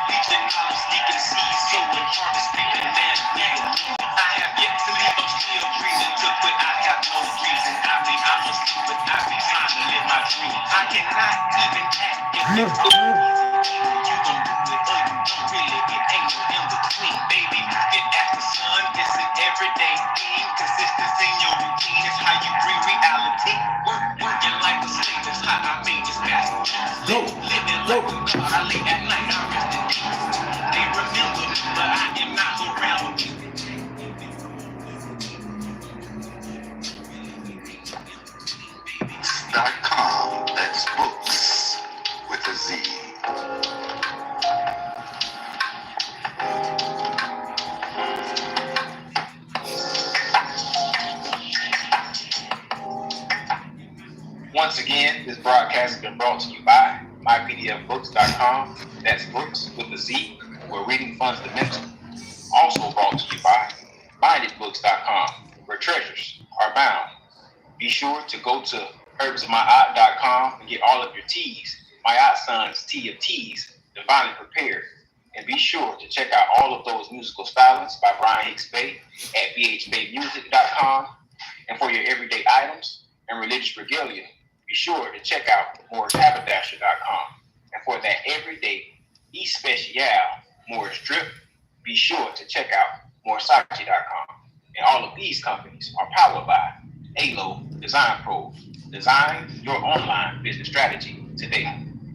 Leaves and olives, sneaking seeds, sowing, harvesting, and man. I have yet to leave, I'm still breathing. Took what I have no reason. I mean, I must do what I be trying to live my dream. I cannot even act if it's so easy. You gon' do it or you don't really. It ain't no in between, baby. Looking at the sun, it's an everyday thing. Consistency in your routine is how you bring reality. Working like a slave is how I made this masterpiece. Living like a god, I lay at night, I rest in peace. They remember me, but I am not around me. .com, that's books with a Z. Once again, this broadcast has been brought to you by mypdfbooks.com, that's books with a Z, where reading funds the mental. Also brought to you by mindedbooks.com, where treasures are bound. Be sure to go to herbsofmyaunt.com and get all of your teas. My Aunt Son's Tea of Teas, divinely prepared. And be sure to check out all of those musical stylings by Brian Hicks Bay at bhbaymusic.com. And for your everyday items and religious regalia, be sure to check out moorshaberdasher.com. And for that everyday especial Moor's drip, be sure to check out moorsachi.com. And all of these companies are powered by ALO Design Pros. Design your online business strategy today.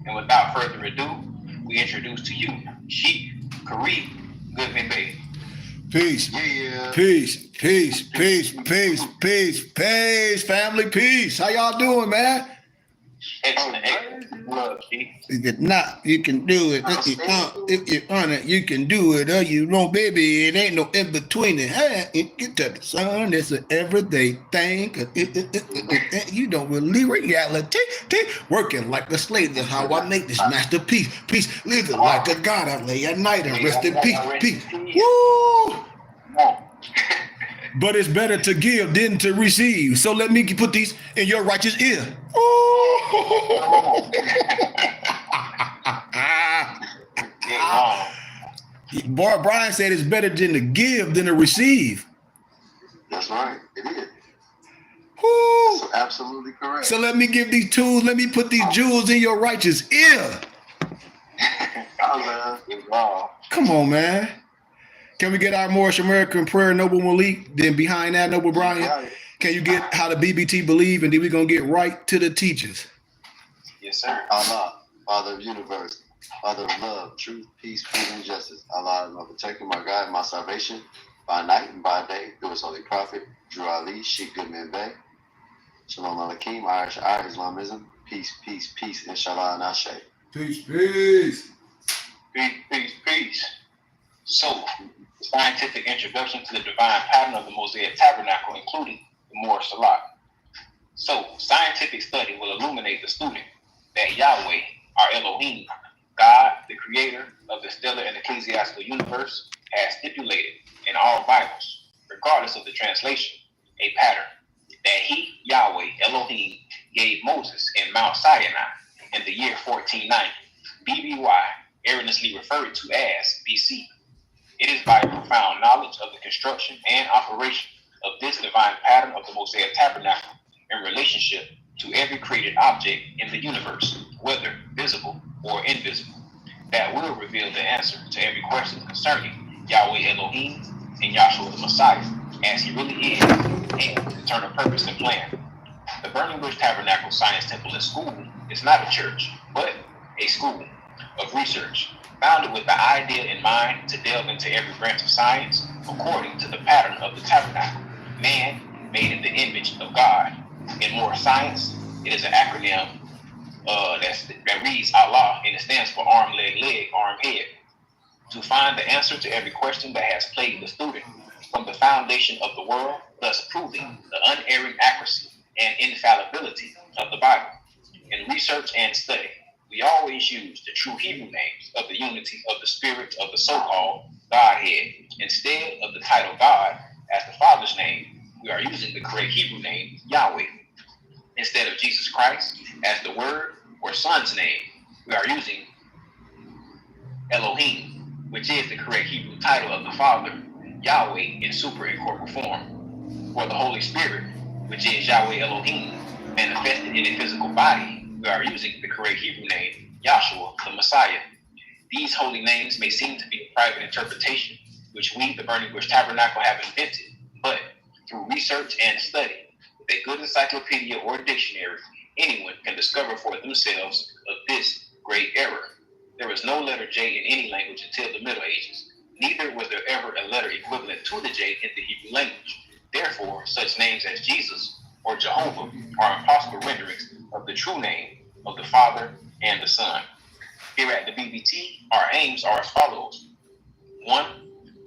And without further ado, we introduce to you Sheik Kareem Goodman Bay. Peace. Yeah. Peace, family, peace. How y'all doing, man? Excellent. Love, Sheik. If not, you can do it. If you on it, you can do it. Or you won't, baby. It ain't no in between it. Hey, it get to the sun. It's an everyday thing. You don't really reality. Working like a slave. That's how I make this masterpiece. Peace. Living like a god. I lay at night and rest in peace. Peace. Woo! But it's better to give than to receive. So let me put these in your righteous ear. Boy, Brian said it's better than to give than to receive. That's right. It is. Woo. That's absolutely correct. So let me give these tools. Let me put these jewels in your righteous ear. Come on, man. Can we get our Moorish American prayer, Noble Malik? Then behind that, Noble Brian, can you get how the BBT believe? And then we're going to get right to the teachers. Yes, sir. Allah, Father of the universe, Father of love, truth, peace, freedom, and justice. Allah is my protector, my guide, my salvation, by night and by day, through his holy prophet, Drew Ali, Sheikh Goodman Bay. Shalom Aleichem, Irish, Islamism, peace, peace, peace, inshallah, and Ashe. Peace, peace. Peace. So, the scientific introduction to the divine pattern of the Mosaic Tabernacle, including the Moor Salat. So, scientific study will illuminate the student that Yahweh, our Elohim, God, the creator of the stellar and ecclesiastical universe, has stipulated in all Bibles, regardless of the translation, a pattern that he, Yahweh, Elohim, gave Moses in Mount Sinai in the year 1490, BBY, erroneously referred to as BC. It is by a profound knowledge of the construction and operation of this divine pattern of the Mosaic Tabernacle in relationship to every created object in the universe, whether visible or invisible, that will reveal the answer to every question concerning Yahweh Elohim and Yahshua the Messiah, as he really is, and his eternal purpose and plan. The Burning Bush Tabernacle Science Temple and School is not a church, but a school of research, founded with the idea in mind to delve into every branch of science according to the pattern of the tabernacle, man made in the image of God. In more science, it is an acronym that reads Allah, and it stands for arm, leg, arm, head. To find the answer to every question that has plagued the student from the foundation of the world, thus proving the unerring accuracy and infallibility of the Bible. In research and study, we always use the true Hebrew names of the unity of the spirit of the so-called Godhead. Instead of the title God as the Father's name, we are using the correct Hebrew name, Yahweh. Instead of Jesus Christ as the Word or Son's name, we are using Elohim. Elohim, which is the correct Hebrew title of the Father, Yahweh in superincorporeal form. For the Holy Spirit, which is Yahweh Elohim, manifested in a physical body, we are using the correct Hebrew name, Yahshua, the Messiah. These holy names may seem to be a private interpretation, which we, the Burning Bush Tabernacle, have invented, but through research and study, with a good encyclopedia or dictionary, anyone can discover for themselves of this great error. There was no letter J in any language until the Middle Ages. Neither was there ever a letter equivalent to the J in the Hebrew language. Therefore, such names as Jesus or Jehovah are impossible renderings of the true name of the Father and the Son. Here at the BBT, our aims are as follows. 1,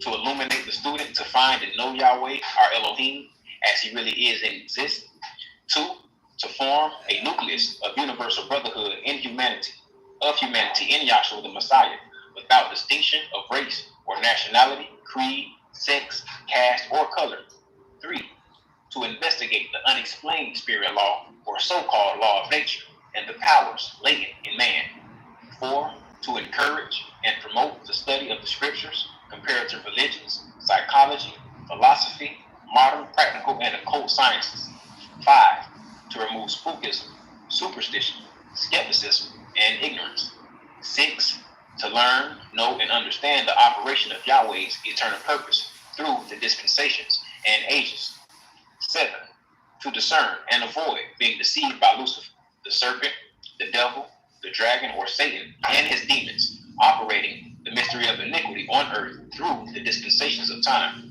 to illuminate the student to find and know Yahweh, our Elohim, as he really is and exists. 2, to form a nucleus of universal brotherhood in humanity in Yahshua the Messiah, without distinction of race or nationality, creed, sex, caste, or color. 3, to investigate the unexplained spirit law or so-called law of nature and the powers latent in man. 4, to encourage and promote the study of the scriptures, comparative religions, psychology, philosophy, modern, practical, and occult sciences. 5, to remove spookism, superstition, skepticism, and ignorance. 6, to learn, know, and understand the operation of Yahweh's eternal purpose through the dispensations and ages. 7, to discern and avoid being deceived by Lucifer, the serpent, the devil, the dragon, or Satan, and his demons, operating the mystery of iniquity on earth through the dispensations of time.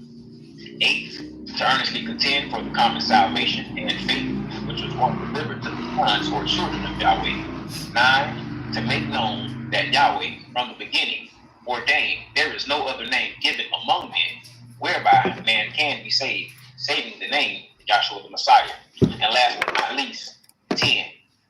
8, to earnestly contend for the common salvation and faith, which was once delivered to the sons or children of Yahweh. 9, to make known that Yahweh, from the beginning, ordained there is no other name given among men, whereby man can be saved, saving the name Yahshua the Messiah. And last but not least, 10,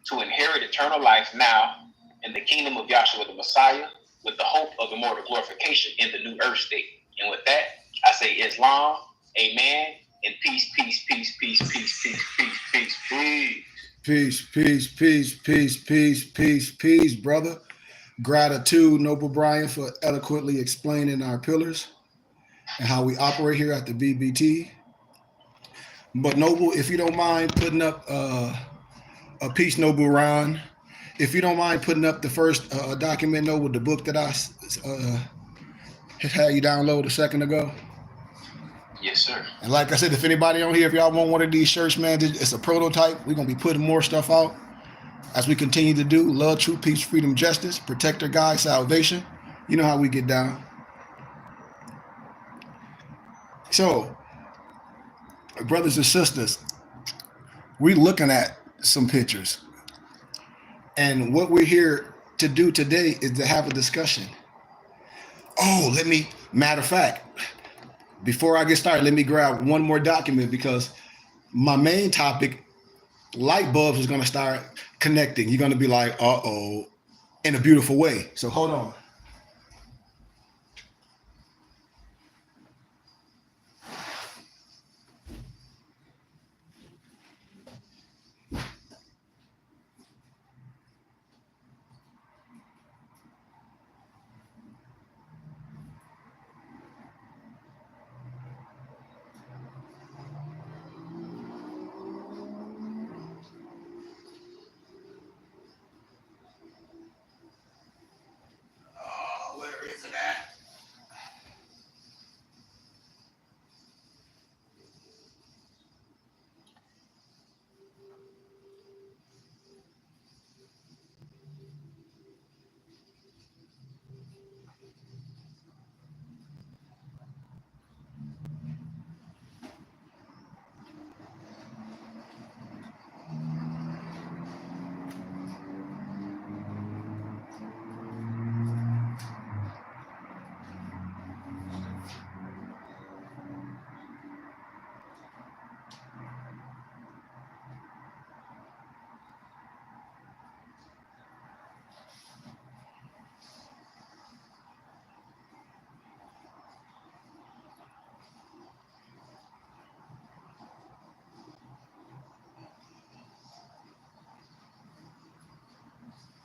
to inherit eternal life now in the kingdom of Yahshua the Messiah, with the hope of immortal glorification in the new earth state. And with that, I say Islam, amen, and peace, peace, peace, peace, peace, peace, peace, peace, peace. Peace, peace, peace, peace, peace, peace, peace, brother. Gratitude, Noble Brian, for eloquently explaining our pillars and how we operate here at the BBT. But Noble, if you don't mind putting up a piece, Noble Ron, if you don't mind putting up the first document, Noble, the book that I had you download a second ago. Yes, sir. And like I said, if anybody on here, if y'all want one of these shirts, man, it's a prototype. We're going to be putting more stuff out as we continue to do. Love, truth, peace, freedom, justice, protector, guide, salvation. You know how we get down. So, brothers and sisters, we're looking at some pictures. And what we're here to do today is to have a discussion. Oh, matter of fact, before I get started, let me grab one more document, because my main topic, light bulbs, is going to start connecting. You're going to be like, uh-oh, in a beautiful way. So hold on. Where is it at?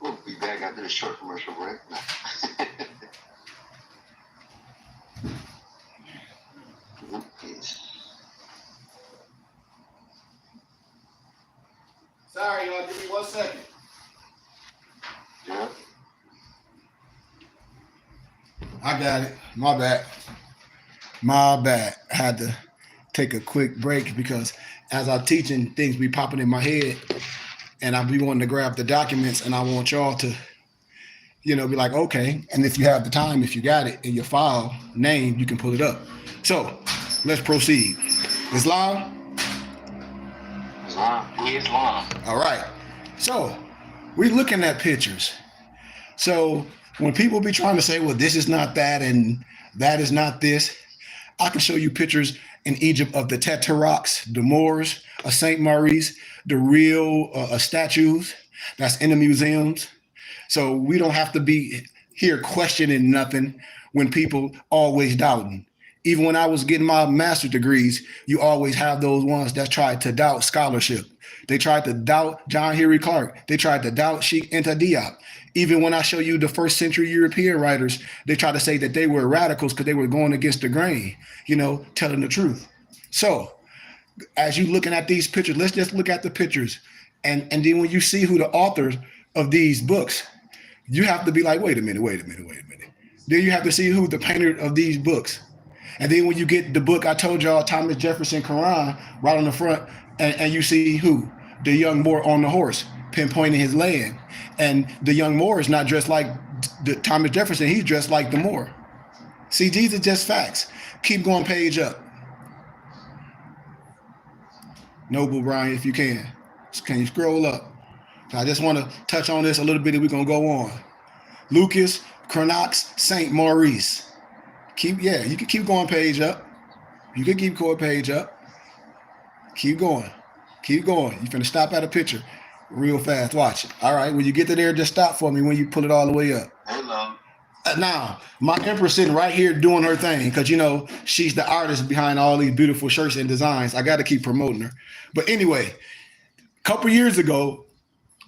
We'll be back after the short commercial break. give me 1 second. Yeah. I got it. My bad. My bad. I had to take a quick break because as I'm teaching, things be popping in my head, and I be wanting to grab the documents, and I want y'all to, be like, okay. And if you have the time, if you got it in your file name, you can pull it up. So let's proceed. Islam. Islam. All right. So we're looking at pictures. So when people be trying to say, well, this is not that and that is not this, I can show you pictures in Egypt of the Tetrarchs, the Moors, of St. Maurice, the real statues that's in the museums. So we don't have to be here questioning nothing when people always doubting. Even when I was getting my master's degrees, you always have those ones that tried to doubt scholarship. They tried to doubt John Henry Clark. They tried to doubt Sheikh Anta Diop. Even when I show you the first century European writers, they try to say that they were radicals because they were going against the grain, telling the truth. So as you looking at these pictures, let's just look at the pictures. And then when you see who the authors of these books, you have to be like, wait a minute. Then you have to see who the painter of these books. And then when you get the book, I told y'all, Thomas Jefferson Quran, right on the front, and you see who? The young Moor on the horse, pinpointing his land. And the young Moor is not dressed like the Thomas Jefferson, he's dressed like the Moor. See, these are just facts. Keep going page up. Noble Brian, if you can. Can you scroll up? I just want to touch on this a little bit and we're going to go on. Lucas, Cranach, St. Maurice. You can keep going page up. You can keep going page up. Keep going. You're finna stop at a picture real fast. Watch it. All right, when you get to there, just stop for me when you pull it all the way up. Hello. Now, my empress sitting right here doing her thing because, she's the artist behind all these beautiful shirts and designs. I got to keep promoting her. But anyway, a couple years ago,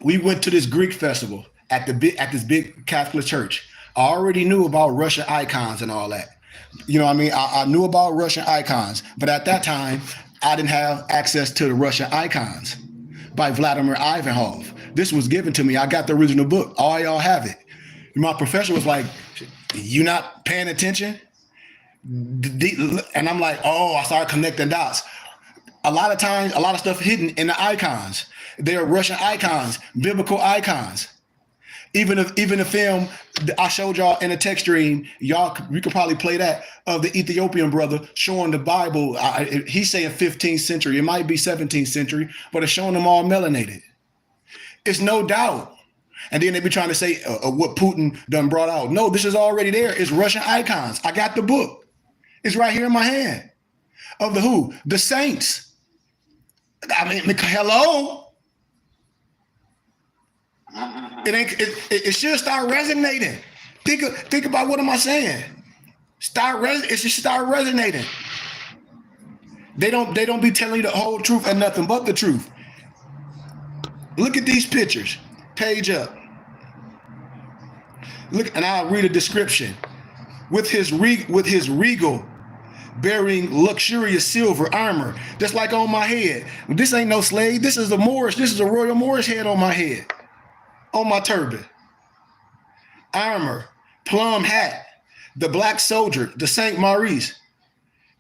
we went to this Greek festival at this big Catholic church. I already knew about Russian icons and all that. I knew about Russian icons, but at that time, I didn't have access to the Russian icons by Vladimir Ivanov. This was given to me. I got the original book. All y'all have it. My professor was like, you not paying attention? And I'm like, I started connecting dots. A lot of times, a lot of stuff hidden in the icons. They are Russian icons, biblical icons. Even the film I showed y'all in a text stream, you could probably play that, of the Ethiopian brother showing the Bible. He's saying 15th century. It might be 17th century, but it's showing them all melanated. It's no doubt. And then they be trying to say what Putin done brought out. No, this is already there. It's Russian icons. I got the book. It's right here in my hand. Of the who? The saints. Hello? It should start resonating. Think about what am I saying? It should start resonating. They don't be telling you the whole truth and nothing but the truth. Look at these pictures. Page up. Look, and I'll read a description. With his regal, bearing luxurious silver armor, just like on my head. This ain't no slave. This is a Moorish. This is a royal Moorish head on my head, on my turban. Armor, plum hat. The black soldier, the St. Maurice,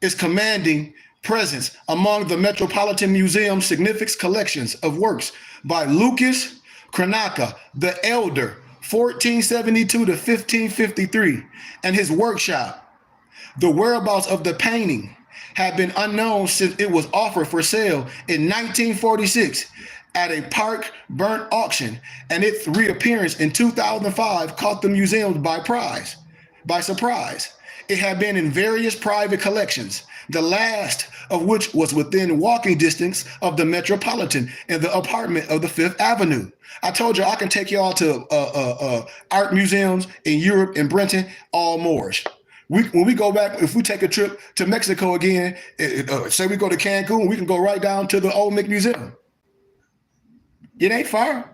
is commanding presence among the Metropolitan Museum's significant collections of works by Lucas Cranach the Elder, 1472 to 1553, and his workshop. The whereabouts of the painting have been unknown since it was offered for sale in 1946 at a park burnt auction, and its reappearance in 2005 caught the museum by surprise. It had been in various private collections, the last of which was within walking distance of the Metropolitan in the apartment of the Fifth Avenue. I told you I can take y'all to art museums in Europe and Brenton, all Moorish. When we go back, if we take a trip to Mexico again, say we go to Cancun, we can go right down to the Old Mick Museum. It ain't far.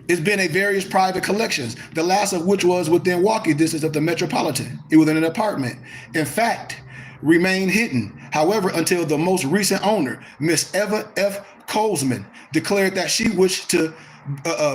It's been in various private collections, the last of which was within walking distance of the Metropolitan. It was in an apartment. In fact, remained hidden. However, until the most recent owner, Miss Eva F. Colesman, declared that she wished to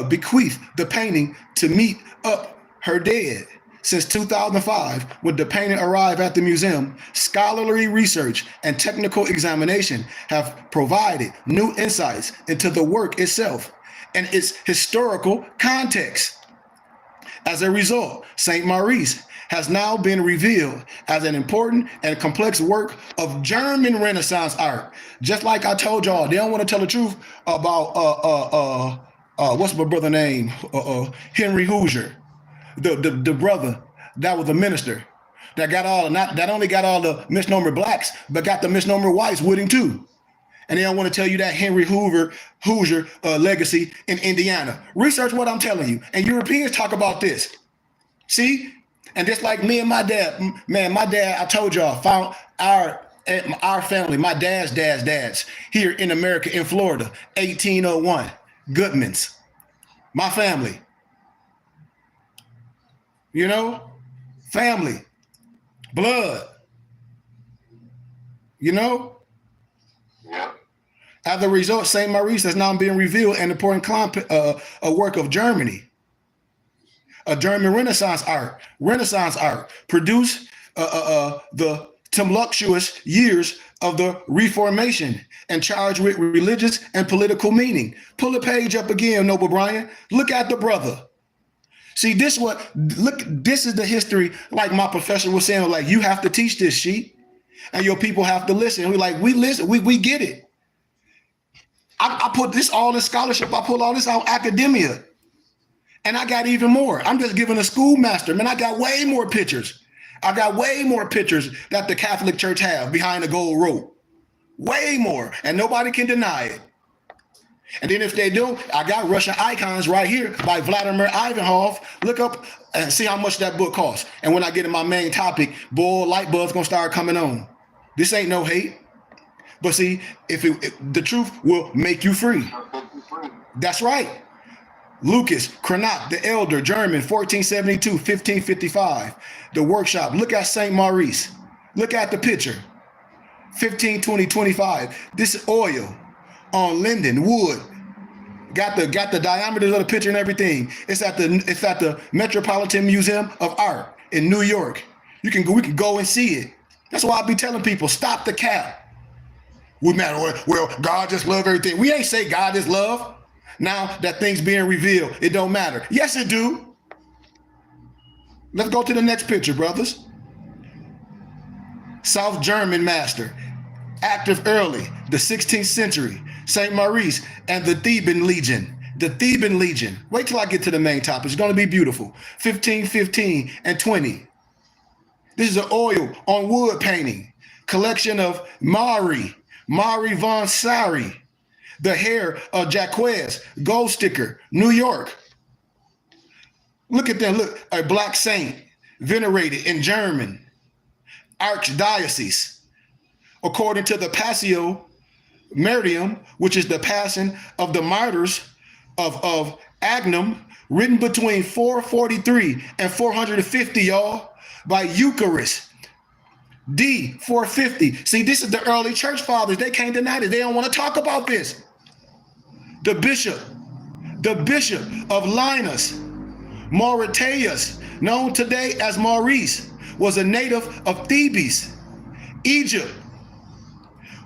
bequeath the painting to meet up her dead. Since 2005, when the painting arrived at the museum, scholarly research and technical examination have provided new insights into the work itself and its historical context. As a result, St. Maurice has now been revealed as an important and complex work of German Renaissance art. Just like I told y'all, they don't want to tell the truth about what's my brother name? Henry Hoosier, the brother that was a minister that got all that only got all the misnomer blacks, but got the misnomer whites with him too. And they don't want to tell you that Henry Hoosier legacy in Indiana. Research what I'm telling you. And Europeans talk about this. See? And just like me and my dad, man, my dad, I told y'all, found our family, my dad's here in America, in Florida, 1801, Goodmans. My family. You know? Family. Blood. You know? Yeah. As a result, St. Maurice has now been revealed an important a work of Germany. A German Renaissance art produced the tumultuous years of the Reformation and charged with religious and political meaning. Pull the page up again, Noble Brian. Look at the brother. See, this is the history, like my professor was saying, like, you have to teach this sheet and your people have to listen. We listen, we get it. I put this all in scholarship. I put all this out academia. And I got even more. I'm just giving a schoolmaster. Man, I got way more pictures. I got way more pictures that the Catholic Church have behind the gold rope. Way more. And nobody can deny it. And then if they do, I got Russian icons right here by Vladimir Ivanov. Look up and see how much that book costs. And when I get in my main topic, boy, light bulbs gonna start coming on. This ain't no hate. But see, if the truth will make you free. That's right. Lucas Cranach, the elder, German, 1472, 1555. The workshop. Look at St. Maurice. Look at the picture. 1520, 25. This is oil on linden wood. Got the diameters of the picture and everything. It's at the Metropolitan Museum of Art in New York. We can go and see it. That's why I be telling people, stop the cap. We matter. Well, God just love everything. We ain't say God is love. Now that things being revealed, it don't matter. Yes, it do. Let's go to the next picture, brothers. South German master, active early, the 16th century, St. Maurice and the Theban Legion. The Theban Legion. Wait till I get to the main topic. It's going to be beautiful. 1515 and 20. This is an oil on wood painting. Collection of Mari von Sari. The hair of Jaquez, gold sticker, New York. Look at them. Look, a black saint, venerated in German archdiocese. According to the Passio Marium, which is the passing of the martyrs of Agnum, written between 443 and 450, y'all, by Eucharist. D 450. See, this is the early church fathers. They can't deny this. They don't want to talk about this. The bishop of Linus, Mauritius, known today as Maurice, was a native of Thebes, Egypt,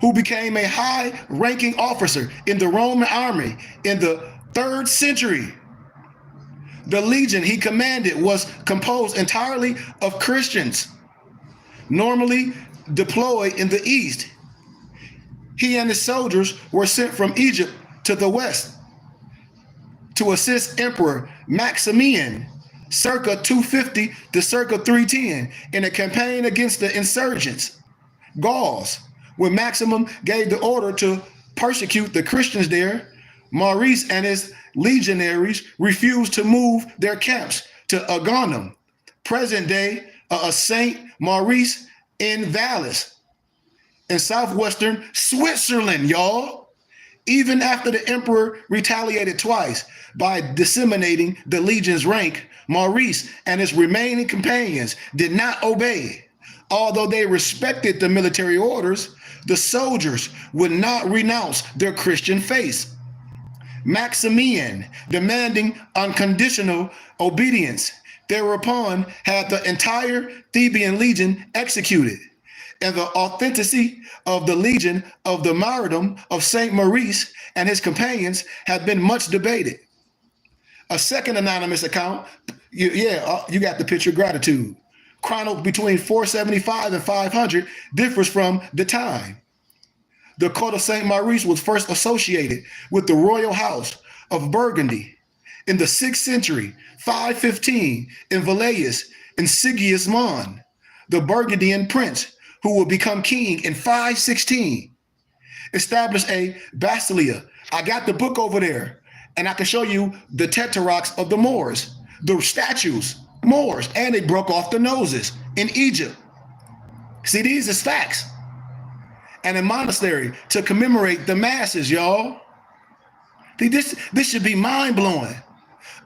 who became a high-ranking officer in the Roman army in the 3rd century. The legion he commanded was composed entirely of Christians, normally deployed in the east. He and his soldiers were sent from Egypt to the west to assist Emperor Maximian circa 250 to circa 310 in a campaign against the insurgents, Gauls. When Maximum gave the order to persecute the Christians there, Maurice and his legionaries refused to move their camps to Agonum, present day Saint Maurice in Valais, in southwestern Switzerland, y'all. Even after the emperor retaliated twice by disseminating the legion's rank, Maurice and his remaining companions did not obey. although they respected the military orders, the soldiers would not renounce their Christian faith. Maximian, demanding unconditional obedience, thereupon had the entire Theban legion executed, and the authenticity of the legion of the martyrdom of Saint Maurice and his companions had been much debated. A second anonymous account, you got the picture, gratitude, chronicled between 475 and 500, differs from the time. The court of Saint Maurice was first associated with the royal house of Burgundy in the 6th century, 515, in Valais and Sigismund, the Burgundian prince, who would become king in 516, established a basilia. I got the book over there, and I can show you the tetrarchs of the Moors, the statues, Moors, and they broke off the noses in Egypt. See, these is facts. And a monastery to commemorate the masses, y'all. See, this should be mind-blowing,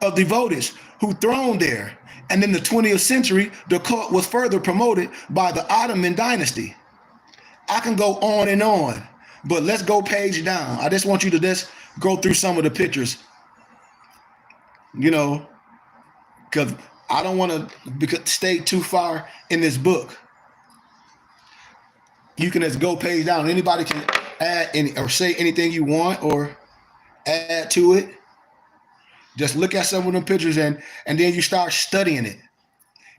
of devotees who throned there. And in the 20th century, the cult was further promoted by the Ottoman dynasty. I can go on and on, but let's go page down. I just want you to just go through some of the pictures, because I don't want to stay too far in this book. You can just go page down. Anybody can add any or say anything you want or add to it. Just look at some of them pictures and then you start studying it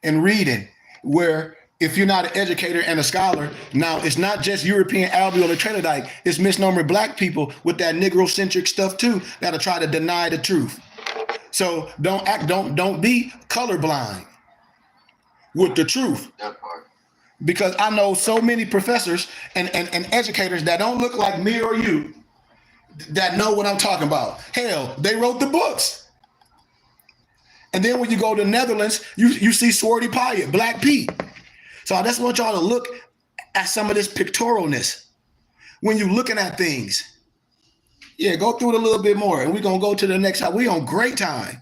and reading, where if you're not an educator and a scholar, now it's not just European alveolar Trinidite, it's misnomer black people with that Negro-centric stuff too that'll try to deny the truth. So don't be colorblind with the truth. That part. Because I know so many professors and educators that don't look like me or you that know what I'm talking about. Hell, they wrote the books. And then when you go to the Netherlands, you see Swarty Pyatt, Black Pete. So I just want y'all to look at some of this pictorialness when you're looking at things. Yeah, go through it a little bit more, and we're gonna go to the next house. We on great time.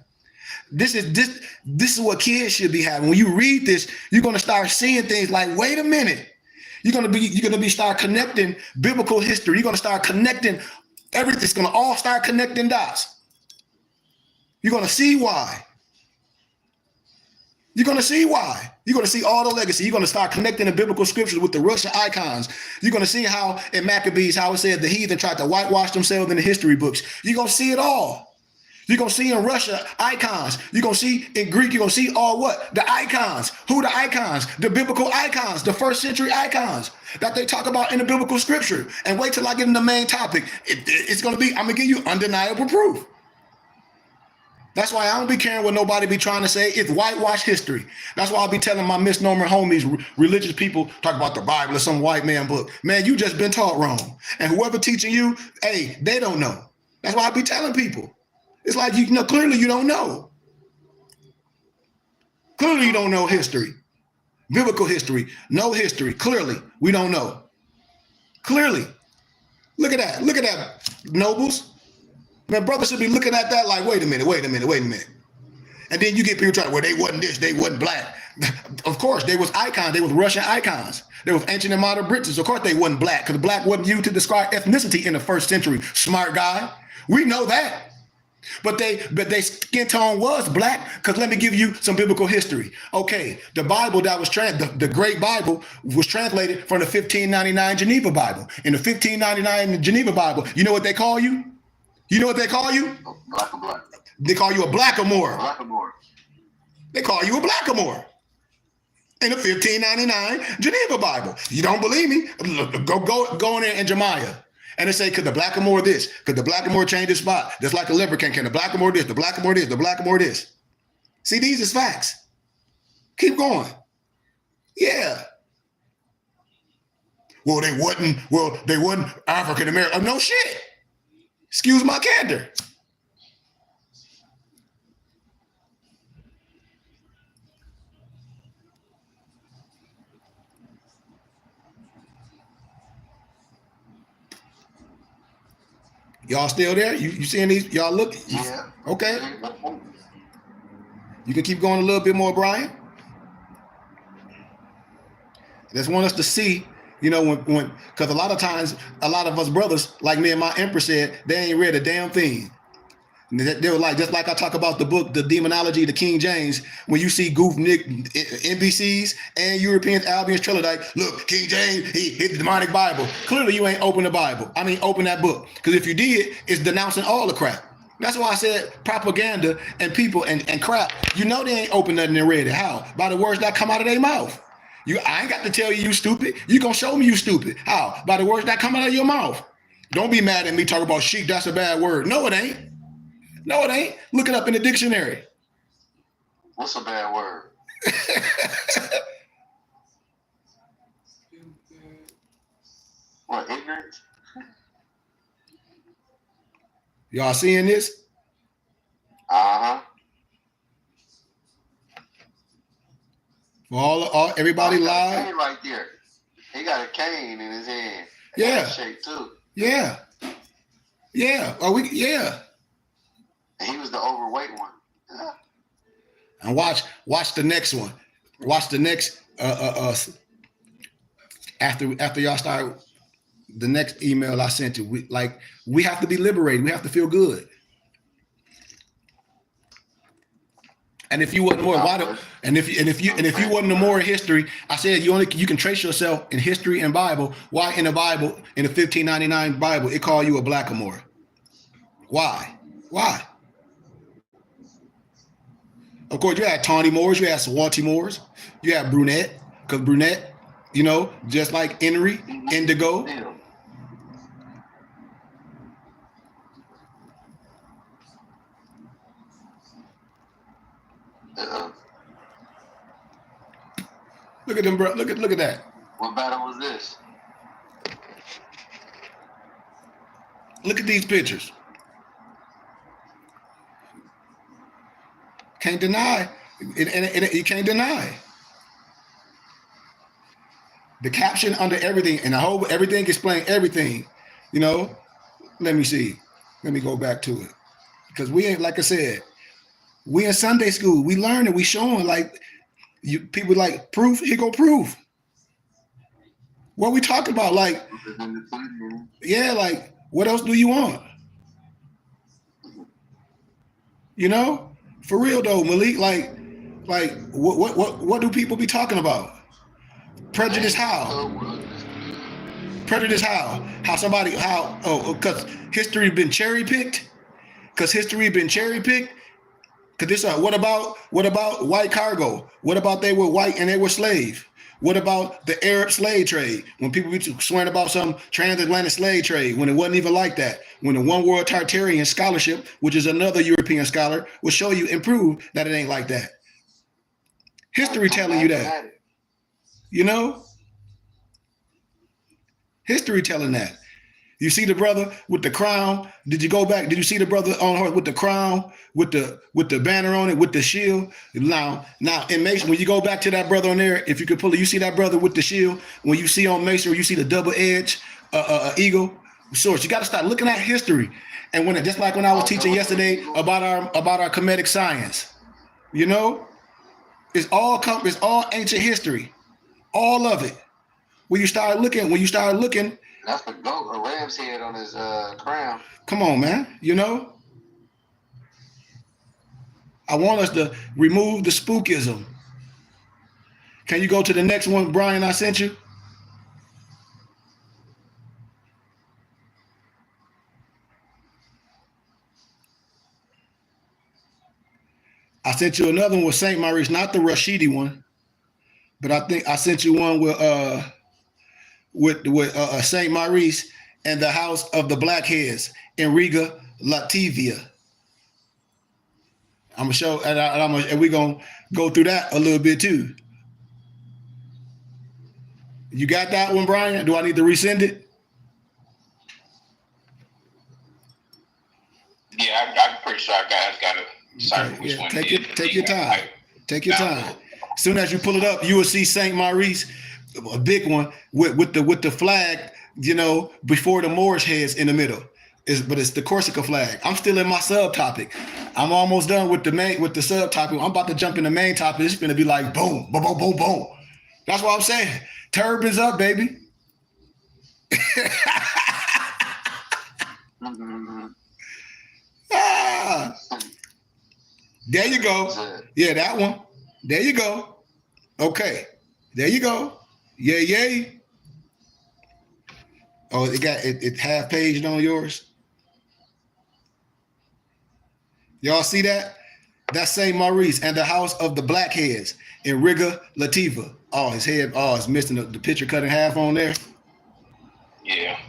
This is what kids should be having. When you read this, you're gonna start seeing things like, wait a minute. You're gonna start connecting biblical history. You're gonna start connecting everything. It's gonna all start connecting dots. You're gonna see why. You're going to see why. You're going to see all the legacy. You're going to start connecting the biblical scriptures with the Russian icons. You're going to see how in Maccabees, how it said the heathen tried to whitewash themselves in the history books. You're going to see it all. You're going to see in Russia icons. You're going to see in Greek, you're going to see all what? The icons. Who the icons? The biblical icons, the 1st century icons that they talk about in the biblical scripture. And wait till I get in the main topic. It's going to be, I'm going to give you undeniable proof. That's why I don't be caring what nobody be trying to say. It's whitewash history. That's why I'll be telling my misnomer homies, religious people, talk about the Bible or some white man book. Man, you just been taught wrong. And whoever teaching you, hey, they don't know. That's why I be telling people. It's like, clearly you don't know. Clearly you don't know history. Biblical history. No history. Clearly, we don't know. Clearly. Look at that. Look at that, nobles. Man, brothers should be looking at that like, wait a minute. And then you get people trying, well, they wasn't this, they wasn't black. Of course, they was icons. They was Russian icons. They was ancient and modern Britons. Of course, they wasn't black, because black wasn't used to describe ethnicity in the 1st century. Smart guy. We know that. But they skin tone was black, because let me give you some biblical history. Okay, the Bible that was the Great Bible was translated from the 1599 Geneva Bible. In the 1599 Geneva Bible, you know what they call you? You know what they call you? Black. They call you a blackamoor. Blackamoor. They call you a blackamoor. In the 1599 Geneva Bible. You don't believe me? Go in there in Jeremiah. And they say, could the blackamoor this? Could the blackamoor change his spot? Just like a leprechaun. Can the blackamoor this? The blackamoor this? The blackamoor this? See, these is facts. Keep going. Yeah. Well, they wasn't African American. No shit. Excuse my candor. Y'all still there? You seeing these? Y'all look? Yeah. Okay. You can keep going a little bit more, Brian. They just want us to see, you know, when because a lot of times, a lot of us brothers, like me and my empress said, they ain't read a damn thing. They were like, just like I talk about the book, The Demonology, the King James, when you see goof Nick, NBCs and Europeans, Albions, Trilodite, look, King James, he hit the demonic Bible. Clearly you ain't open the Bible. I mean, open that book. Because if you did, it's denouncing all the crap. That's why I said propaganda and people and crap. You know they ain't open nothing and read it. How? By the words that come out of their mouth. I ain't got to tell you stupid. You gonna show me you stupid. How? By the words that come out of your mouth. Don't be mad at me talking about sheep. That's a bad word. No, it ain't. No, it ain't. Look it up in the dictionary. What's a bad word? What, ignorance? Y'all seeing this? Uh-huh. For all everybody live. Cane right there. He got a cane in his hand. Yeah. Shape too. Yeah. Yeah. Yeah. And he was the overweight one. Yeah. And watch the next one. Watch the next after y'all start the next email I sent you. We have to be liberated. We have to feel good. And if you wasn't more, if you wasn't no more in history, I said you can trace yourself in history and Bible. Why in the Bible, in the 1599 Bible, it called you a blackamoor? Why? Of course, you had tawny Moors, you had swarty Moors, you had brunette, because brunette, you know, just like Henry, indigo. Look at them, bro. Look at that. What battle was this? Look at these pictures. Can't deny. You can't deny. The caption under everything, and everything explain everything. You know, let me see. Let me go back to it. Because we ain't, like I said, we in Sunday school. We learning, we showing, like, people like proof, here go proof. What we talking about? Like, yeah, like, what else do you want? You know? For real though, Malik, like what do people be talking about? Prejudice how? Prejudice how? Because history been cherry picked? Because history been cherry picked? Because this what about white cargo? What about they were white and they were slave? What about the Arab slave trade? When people be swearing about some transatlantic slave trade, when it wasn't even like that. When the One World Tartarian Scholarship, which is another European scholar, will show you and prove that it ain't like that. History telling you that. You know? History telling that. You see the brother with the crown. Did you go back? Did you see the brother on horse with the crown, with the banner on it, with the shield? Now in Mason, when you go back to that brother on there, if you could pull it, you see that brother with the shield. When you see on Mason, you see the double edge eagle sword. You got to start looking at history. And when just like when I was teaching yesterday about our Kemetic science, you know, it's all ancient history, all of it. When you start looking. That's the goat, a ram's head on his crown. Come on, man. You know? I want us to remove the spookism. Can you go to the next one, Brian, I sent you? I sent you another one with St. Maurice, not the Rashidi one, but I think I sent you one with St. Maurice and the House of the Blackheads in Riga, Latvia. I'm gonna show, and we're gonna go through that a little bit too. You got that one, Brian? Do I need to resend it? Yeah, I'm pretty sure I got to decipher which one. Take your time. Take your time. As soon as you pull it up, you will see St. Maurice, a big one with the flag, you know, before the Moorish heads in the middle. But it's the Corsica flag. I'm still in my subtopic. I'm almost done with the subtopic. I'm about to jump in the main topic. It's gonna be like boom, boom, boom, boom, boom. That's what I'm saying. Turbans up, baby. Ah, there you go. Yeah, that one. There you go. Okay. There you go. Yay, yay. Oh, it half paged on yours. Y'all see that? That's St. Maurice and the House of the Blackheads in Riga, Lativa. Oh, his head, it's missing the picture cut in half on there. Yeah.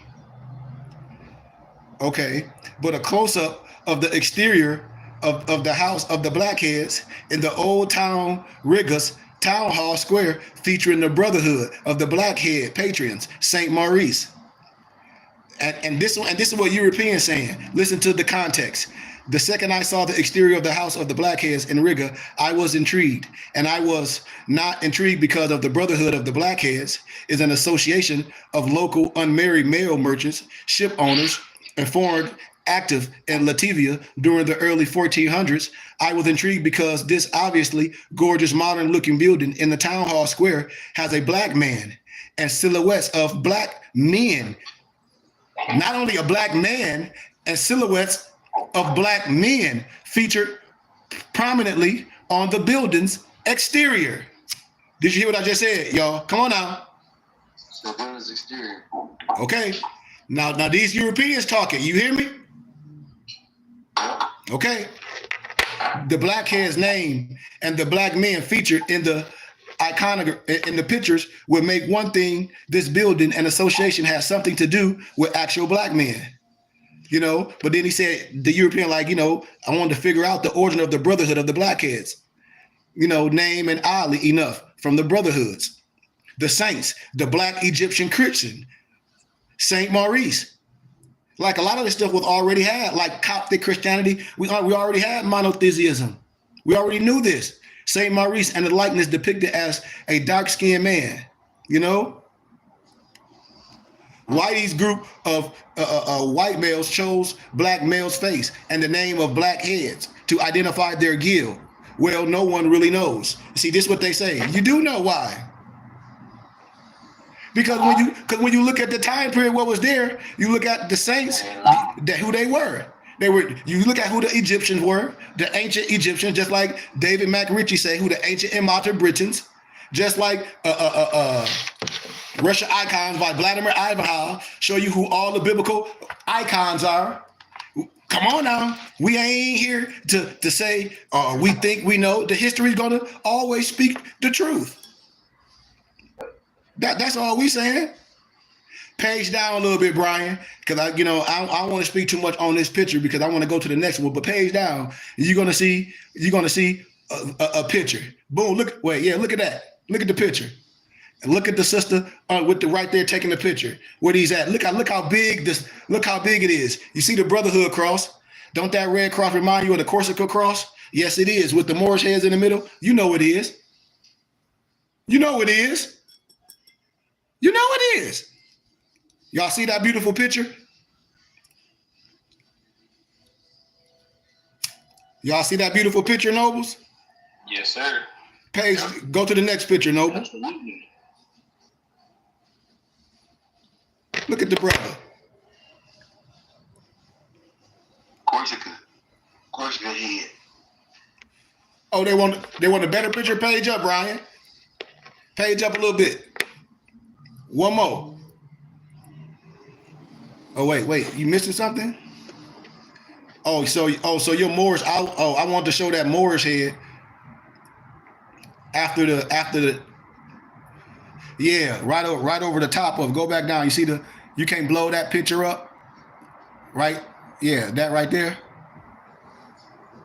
Okay, but a close-up of the exterior of the House of the Blackheads in the Old Town Riga's Town Hall Square, featuring the Brotherhood of the Blackhead Patrons, St. Maurice. And this is what Europeans saying. Listen to the context. The second I saw the exterior of the House of the Blackheads in Riga, I was intrigued. And I was not intrigued because of the Brotherhood of the Blackheads is an association of local unmarried male merchants, ship owners, and foreign active in Latvia during the early 1400s. I was intrigued because this obviously gorgeous modern looking building in the town hall square has a black man and silhouettes of black men. Not only a black man and silhouettes of black men featured prominently on the building's exterior. Did you hear what I just said, y'all? Come on now. The building's exterior. Okay. Now these Europeans talking. You hear me? Okay. The Blackhead's name and the black men featured in the iconography in the pictures would make one thing this building and association has something to do with actual black men. You know, but then he said the European, like, you know, I wanted to figure out the origin of the Brotherhood of the Blackheads. You know, name and oddly enough from the Brotherhoods, the Saints, the Black Egyptian Christian, St. Maurice. Like a lot of this stuff was already had, like Coptic Christianity. We already had monotheism. We already knew this. St. Maurice and the likeness depicted as a dark-skinned man, you know? Whitey's group of white males chose black males' face and the name of Blackheads to identify their guild. Well, no one really knows. See, this is what they say. You do know why. Because when you look at the time period, what was there, you look at the saints, who they were. You look at who the Egyptians were, the ancient Egyptians, just like David McRitchie say, who the ancient Immortal Britons, just like Russian icons by Vladimir Ivanhoe show you who all the biblical icons are. Come on now. We ain't here to say we think we know. The history is going to always speak the truth. That's all we saying. Page down a little bit, Brian, because I don't want to speak too much on this picture because I want to go to the next one. But page down, you're gonna see a picture. Boom! Look at that. Look at the picture, and look at the sister with the right there taking the picture. Where he's at. Look how big it is. You see the Brotherhood cross? Don't that red cross remind you of the Corsica cross? Yes, it is, with the Moorish heads in the middle. You know it is. You know it is. You know it is. Y'all see that beautiful picture? Y'all see that beautiful picture, Nobles? Yes, sir. Page, go to the next picture, Noble. Absolutely. Look at the brother. Corsica head. Oh, they want a better picture. Page up, Brian. Page up a little bit. One more. Oh, wait, you missing something? So your Moorish, I want to show that Moorish head after the yeah, right over the top of, go back down. You see you can't blow that picture up, right? Yeah, that right there.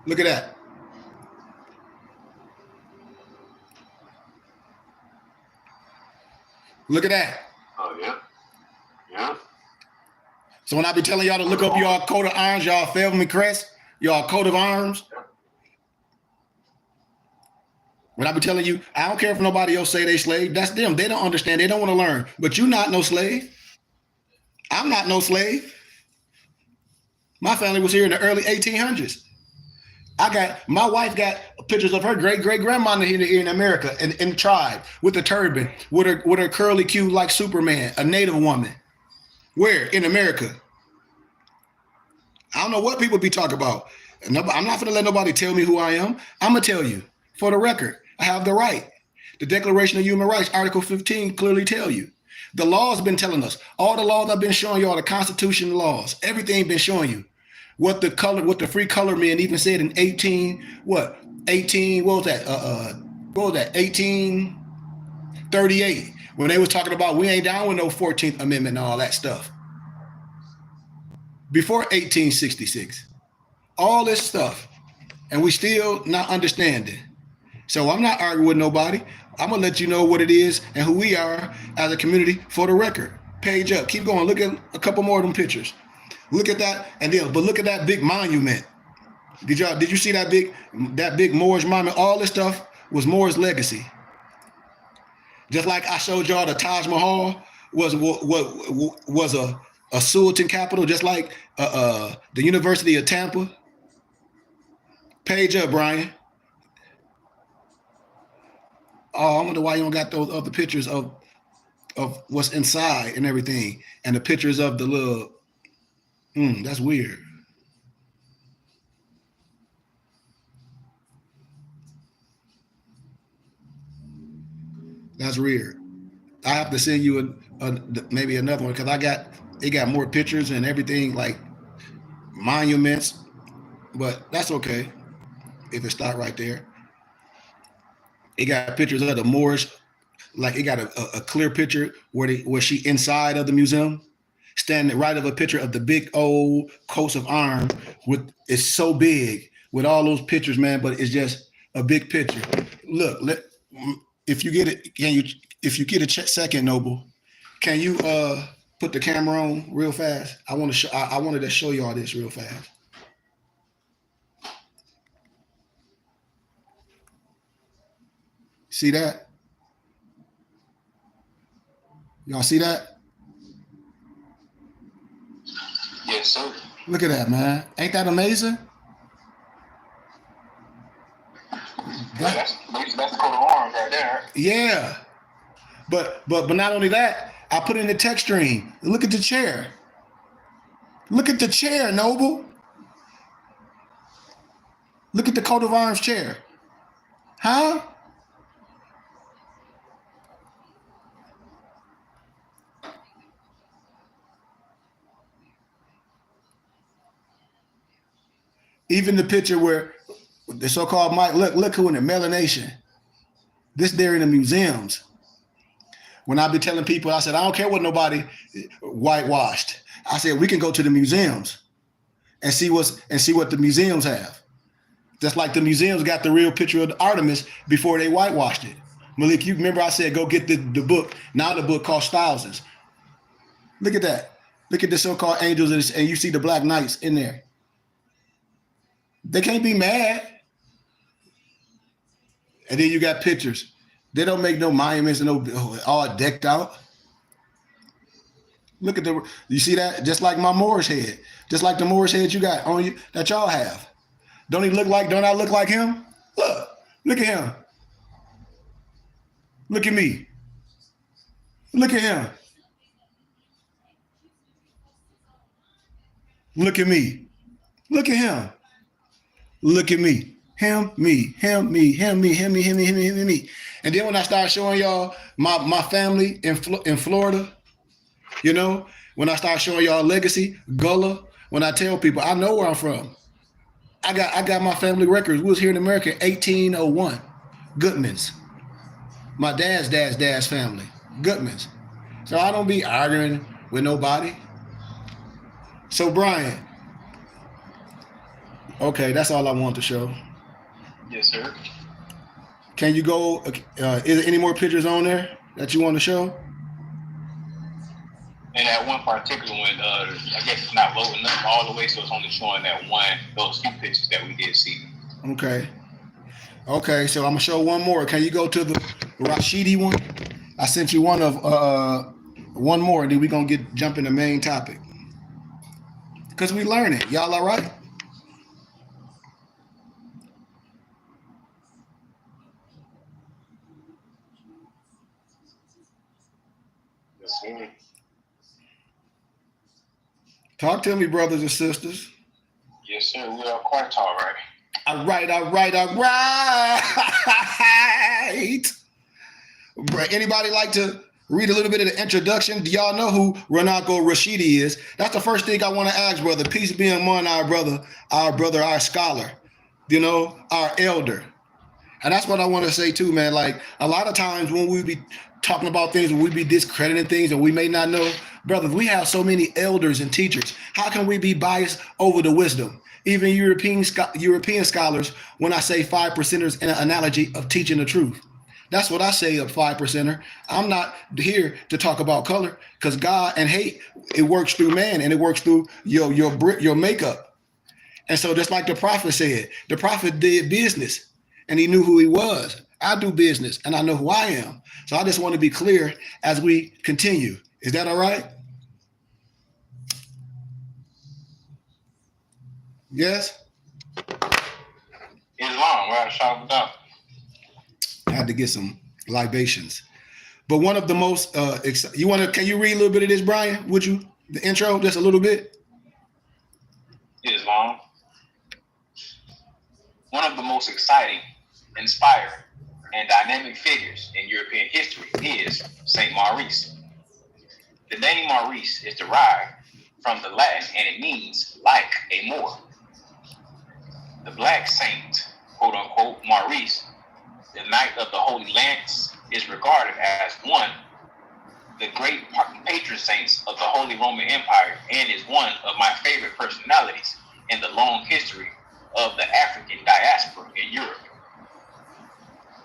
Look at that. Look at that. Oh, yeah. Yeah. So when I be telling y'all to look up y'all coat of arms, y'all favor me crest, y'all coat of arms. When I be telling you, I don't care if nobody else say they slave. That's them. They don't understand. They don't want to learn. But you not no slave. I'm not no slave. My family was here in the early 1800s. My wife got pictures of her great grandmother here in America in the tribe with a turban, with her curly Q like Superman, a native woman. Where in America? I don't know what people be talking about. I'm not going to let nobody tell me who I am. I'm going to tell you, for the record, I have the right. The Declaration of Human Rights, Article 15, clearly tell you. The law's been telling us. All the laws I've been showing you, all the Constitution laws, everything been showing you. What the free color men even said in 1838, when they was talking about we ain't down with no 14th Amendment and all that stuff. Before 1866, all this stuff, and we still not understanding. So I'm not arguing with nobody. I'm gonna let you know what it is and who we are as a community for the record. Page up, keep going. Look at a couple more of them pictures. Look at that, but look at that big monument. Did you see that big Moorish monument? All this stuff was Moor's legacy. Just like I showed y'all the Taj Mahal was a Sultan capital, just like the University of Tampa. Page up, Brian. Oh, I wonder why you don't got those other pictures of what's inside and everything, and the pictures of the little. That's weird. That's weird. I have to send you maybe another one because it got more pictures and everything like monuments, but that's okay if it start right there. It got pictures of the Moorish, like it got a clear picture where she inside of the museum, standing right of a picture of the big old coats of arms it's so big with all those pictures, man, but it's just a big picture. Look, if you get it, if you get a second, Noble, can you put the camera on real fast? I wanted to show you all this real fast. See that? Y'all see that? Yes, sir. Look at that, man. Ain't that amazing? That's the coat of arms right there. Yeah. But not only that, I put in the text stream. Look at the chair. Look at the chair, Noble. Look at the coat of arms chair. Huh? Even the picture where the so-called Mike, look who in the melanation. This there in the museums. When I be telling people, I said, I don't care what nobody whitewashed. I said, we can go to the museums and see what the museums have. Just like the museums got the real picture of the Artemis before they whitewashed it. Malik, you remember I said, go get the book. Now the book costs thousands. Look at that. Look at the so-called angels and you see the black knights in there. They can't be mad. And then you got pictures. They don't make no monuments and no all decked out. Look at you see that? Just like my Moorish head. Just like the Moorish head you got on you that y'all have. Don't I look like him? Look at him. Look at me. Look at him. Look at me. Look at him. Look at me. Him, me. And then when I start showing y'all my family in Florida, you know, when I start showing y'all legacy, Gullah, when I tell people I know where I'm from. I got my family records. We was here in America in 1801. Goodmans. My dad's family. Goodmans. So I don't be arguing with nobody. So Brian, okay, that's all I want to show. Yes, sir. Can you go? Is there any more pictures on there that you want to show? And that one particular one, I guess it's not loading up all the way, so it's only showing those few pictures that we did see. Okay. So I'm gonna show one more. Can you go to the Rashidi one? I sent you one more, and then we're gonna jump in the main topic. Because we learn it. Y'all all right? Yes, sir. Talk to me, brothers and sisters. Yes, sir. We are quite all right. All right, all right, all right. Anybody like to read a little bit of the introduction? Do y'all know who Renako Rashidi is? That's the first thing I want to ask, brother. Peace be among our brother, our scholar, our elder. And that's what I want to say too, man. Like a lot of times when we be talking about things, when we be discrediting things and we may not know, brothers, we have so many elders and teachers. How can we be biased over the wisdom? Even European scholars, when I say 5%ers in an analogy of teaching the truth. That's what I say, a 5%er. I'm not here to talk about color because God and hate, it works through man and it works through your makeup. And so just like the prophet said, the prophet did business and he knew who he was. I do business and I know who I am. So I just want to be clear as we continue. Is that all right? Yes? Islam, right? Shout out. I had to get some libations. But one of the most, can you read a little bit of this, Brian? Would you? The intro, just a little bit? Islam. One of the most exciting, inspiring, and dynamic figures in European history is Saint Maurice. The name Maurice is derived from the Latin and it means like a Moor. The black saint, quote unquote, Maurice, the Knight of the Holy Lance, is regarded as one of the great patron saints of the Holy Roman Empire and is one of my favorite personalities in the long history of the African diaspora in Europe.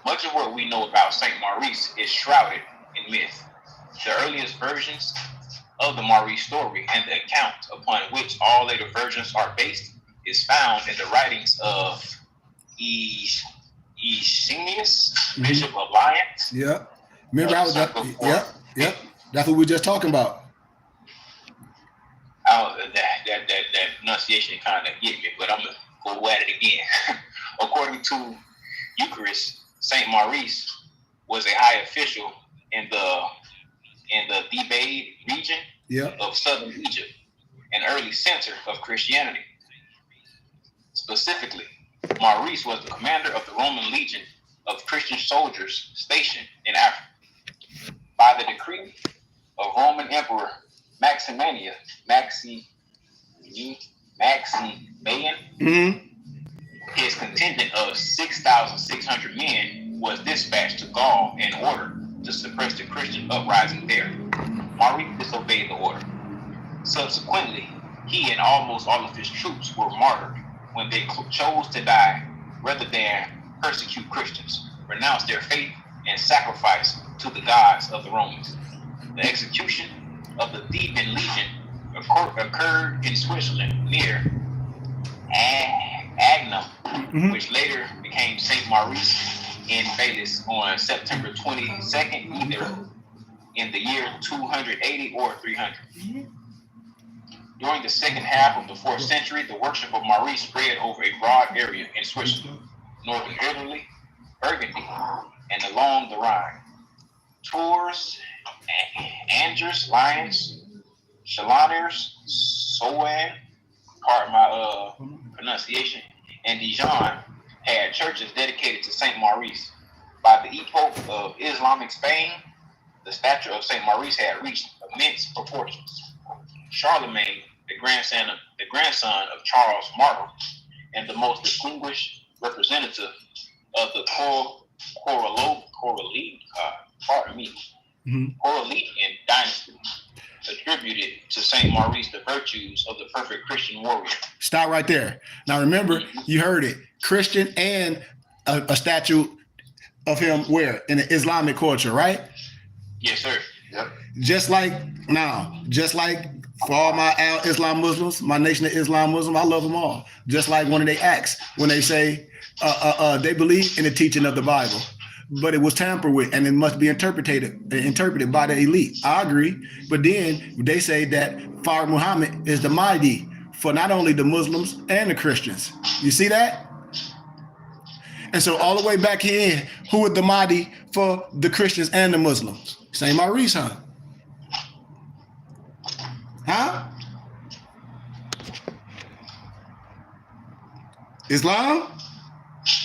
Much of what we know about Saint Maurice is shrouded in myth. The earliest versions of the Maurice story and the account upon which all later versions are based is found in the writings of Eugenius, Bishop of Lyons. Yeah. Remember I was Yep. That's what we were just talking about. That pronunciation kind of get me, but I'm gonna go at it again. According to Eucharist, Saint Maurice was a high official in the Thebaid region of southern Egypt, an early center of Christianity. Specifically, Maurice was the commander of the Roman legion of Christian soldiers stationed in Africa. By the decree of Roman Emperor Maximian, his contingent of 6,600 men was dispatched to Gaul in order to suppress the Christian uprising there. Maurice disobeyed the order. Subsequently, he and almost all of his troops were martyred when they chose to die rather than persecute Christians, renounce their faith, and sacrifice to the gods of the Romans. The execution of the Theban legion occurred in Switzerland near Agnum, which later became Saint Maurice in Valais on September 22nd, either in the year 280 or 300. During the second half of the 4th century, the worship of Maurice spread over a broad area in Switzerland, northern Italy, Burgundy, and along the Rhine. Tours, Angers, Lyons, Chalonners, Soane, pardon my pronunciation, and Dijon had churches dedicated to Saint Maurice. By the epoch of Islamic Spain, the stature of Saint Maurice had reached immense proportions. Charlemagne, the grandson of Charles Martel, and the most distinguished representative of the Coralian dynasty, attributed to Saint Maurice the virtues of the perfect Christian warrior. Stop right there. Now remember, you heard it. Christian and a statue of him where? In the Islamic culture, right? Yes, sir. Yep. Just like for all my Islam Muslims, my Nation of Islam Muslim, I love them all. Just like one of their acts when they say they believe in the teaching of the Bible, but it was tampered with and it must be interpreted by the elite. I agree. But then they say that Father Muhammad is the Mahdi for not only the Muslims and the Christians. You see that? And so all the way back here, who is the Mahdi for the Christians and the Muslims? Saint Maurice, huh? Huh? Islam?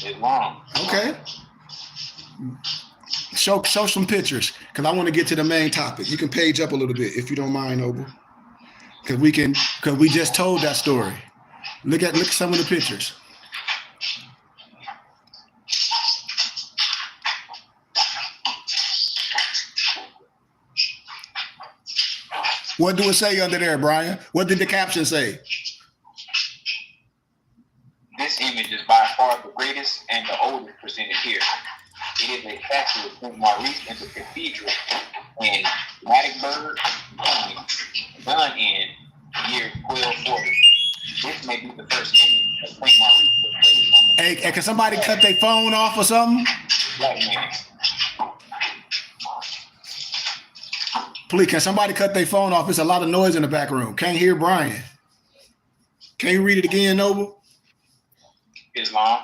Islam. Okay. Show some pictures, because I want to get to the main topic. You can page up a little bit if you don't mind, Noble. Because we just told that story. Look at some of the pictures. What do it say under there, Brian? What did the caption say? This image is by far the greatest and the oldest presented here. It is a statue of St. Maurice in the cathedral in Magdeburg, done in the year 1240. This may be the first image of St. Maurice portrayed on the Hey, can somebody cut their phone off or something? black man. Please, can somebody cut their phone off? It's a lot of noise in the back room. Can't hear Brian. Can you read it again, Noble? Islam.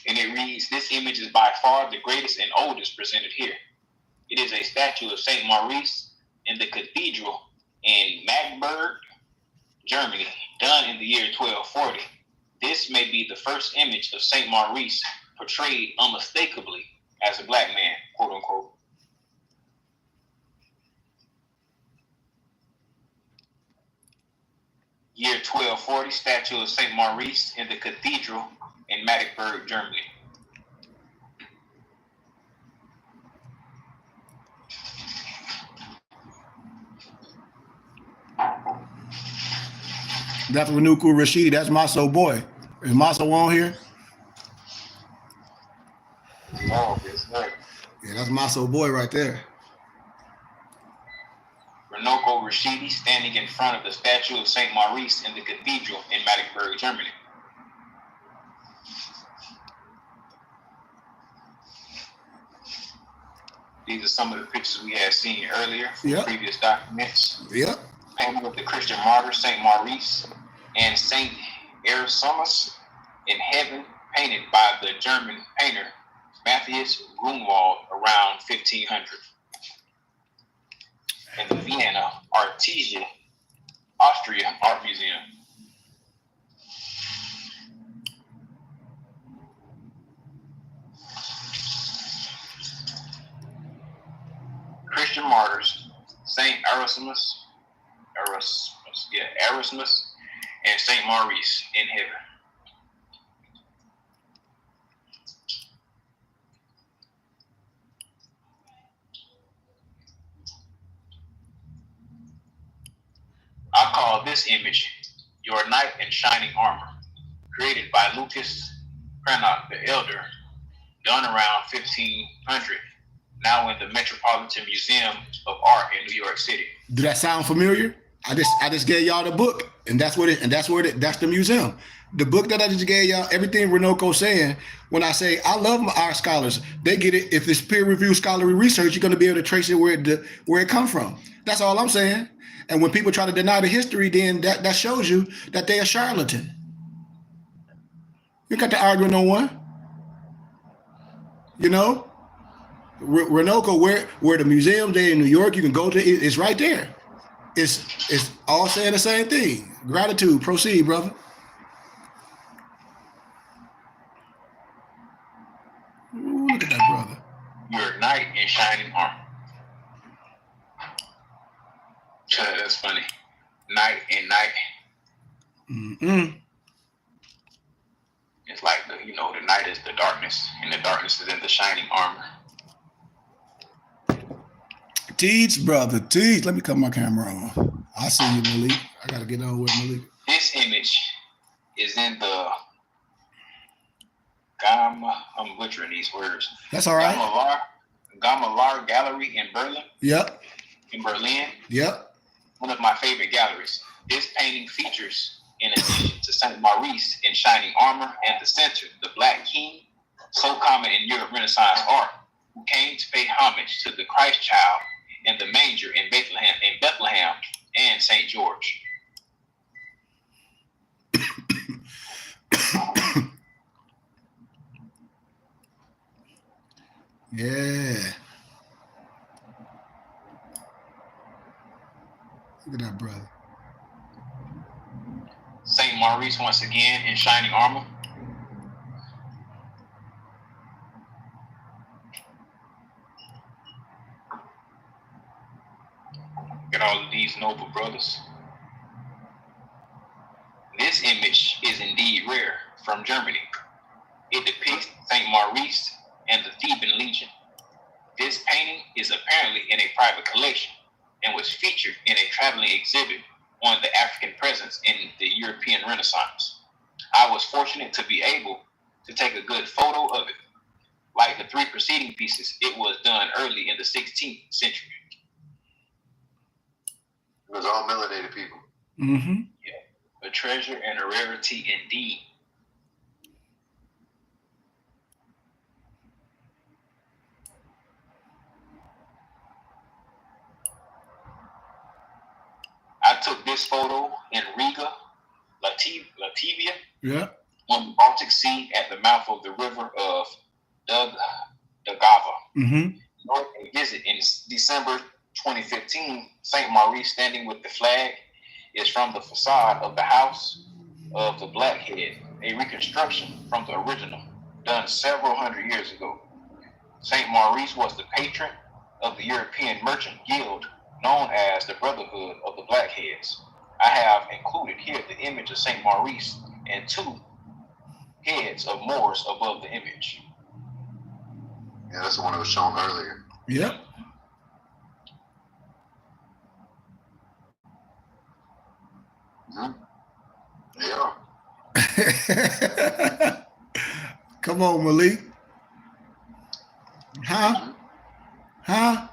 And it reads, this image is by far the greatest and oldest presented here. It is a statue of St. Maurice in the cathedral in Magdeburg, Germany, done in the year 1240. This may be the first image of St. Maurice portrayed unmistakably as a black man, quote unquote. Year 1240, statue of St. Maurice in the cathedral in Magdeburg, Germany. That's Renuku Rashidi. That's Maso boy. Is Maso on here? Oh, yes, sir. Yeah, that's Maso boy right there. Renoko Rashidi standing in front of the statue of St. Maurice in the cathedral in Magdeburg, Germany. These are some of the pictures we had seen earlier from previous documents. Yep. Painting of the Christian martyr St. Maurice and St. Erasmus in heaven, painted by the German painter Matthias Grunwald around 1500. In the Vienna Artesia, Austria Art Museum. Christian martyrs, St. Erasmus, and St. Maurice in heaven. I call this image Your Knight in Shining Armor, created by Lucas Cranach the Elder, done around 1500, now in the Metropolitan Museum of Art in New York City. Do that sound familiar? I just gave y'all the book, and that's the museum. The book that I just gave y'all, everything Renoko saying, when I say I love our scholars, they get it. If it's peer-reviewed scholarly research, you're going to be able to trace it where it come from. That's all I'm saying. And when people try to deny the history, then that shows you that they are charlatan. You got to argue with no one. You know, Renoko, where the museums there in New York, you can go to. It's right there. It's all saying the same thing. Gratitude. Proceed, brother. Ooh, look at that brother. Your knight in shining armor. That's funny. Night and night. Mm-mm. It's like the night is the darkness, and the darkness is in the shining armor. Teach, brother, teach. Let me cut my camera on. I see you, Malik. I gotta get on with Malik. This image is in the Gamma. I'm butchering these words. That's all right. Gamma Gallery in Berlin. Yep. In Berlin. Yep. One of my favorite galleries. This painting features, in addition to St. Maurice in shining armor and the center, the Black King, so common in Europe Renaissance art, who came to pay homage to the Christ child in the manger in Bethlehem and St. George. Yeah. Look at that brother. Maurice once again in shining armor. Get all of these noble brothers. This image is indeed rare from Germany. It depicts St. Maurice and the Theban Legion. This painting is apparently in a private collection and was featured in a traveling exhibit on the African presence in the European Renaissance. I was fortunate to be able to take a good photo of it. Like the three preceding pieces, it was done early in the 16th century. It was all melanated people. Mm-hmm. Yeah, a treasure and a rarity indeed. I took this photo in Riga, Latvia, Yeah. on the Baltic Sea at the mouth of the river of Daugava. Mm-hmm. During a visit in December 2015, St. Maurice standing with the flag is from the facade of the House of the Blackhead, a reconstruction from the original done several hundred years ago. St. Maurice was the patron of the European Merchant Guild known as the Brotherhood of the Blackheads. I have included here the image of St. Maurice and two heads of Moors above the image. Yeah, that's the one that was shown earlier. Yep. Mm-hmm. Yeah. Come on, Malik. Huh? Huh?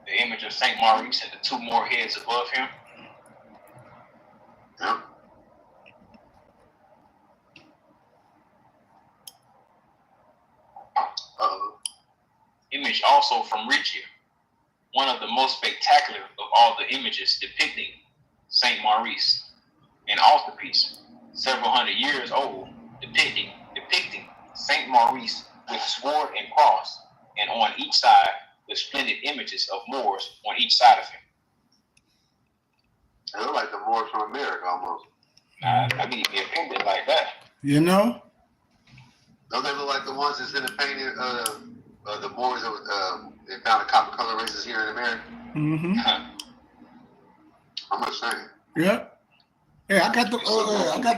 The image of St. Maurice and the two more heads above him. Yeah. Image also from Regia, one of the most spectacular of all the images depicting St. Maurice, an altarpiece several hundred years old depicting St. Maurice with sword and cross, and on each side with splendid images of Moors on each side of him. They look like the Moors from America almost. I need to be offended like that. You know? Don't they look like the ones that's in the painting the Moors that they found in copper color races here in America? Mm-hmm. I'm not saying. Yep. Yeah, I got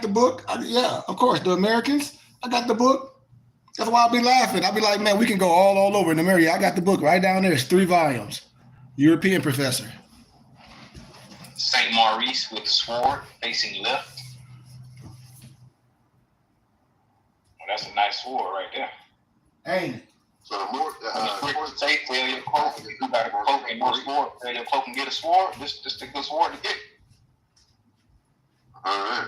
the book. Yeah, of course, the Americans. I got the book. That's why I'll be laughing. I'll be like, man, we can go all over in America. I got the book right down there. It's 3 volumes. European professor. St. Maurice with the sword facing left. Well, that's a nice sword right there. Ain't it? So the more Say, tell your cloak, if you got a cloak and no sword, tell your cloak and get a sword. This a good sword to get. all right.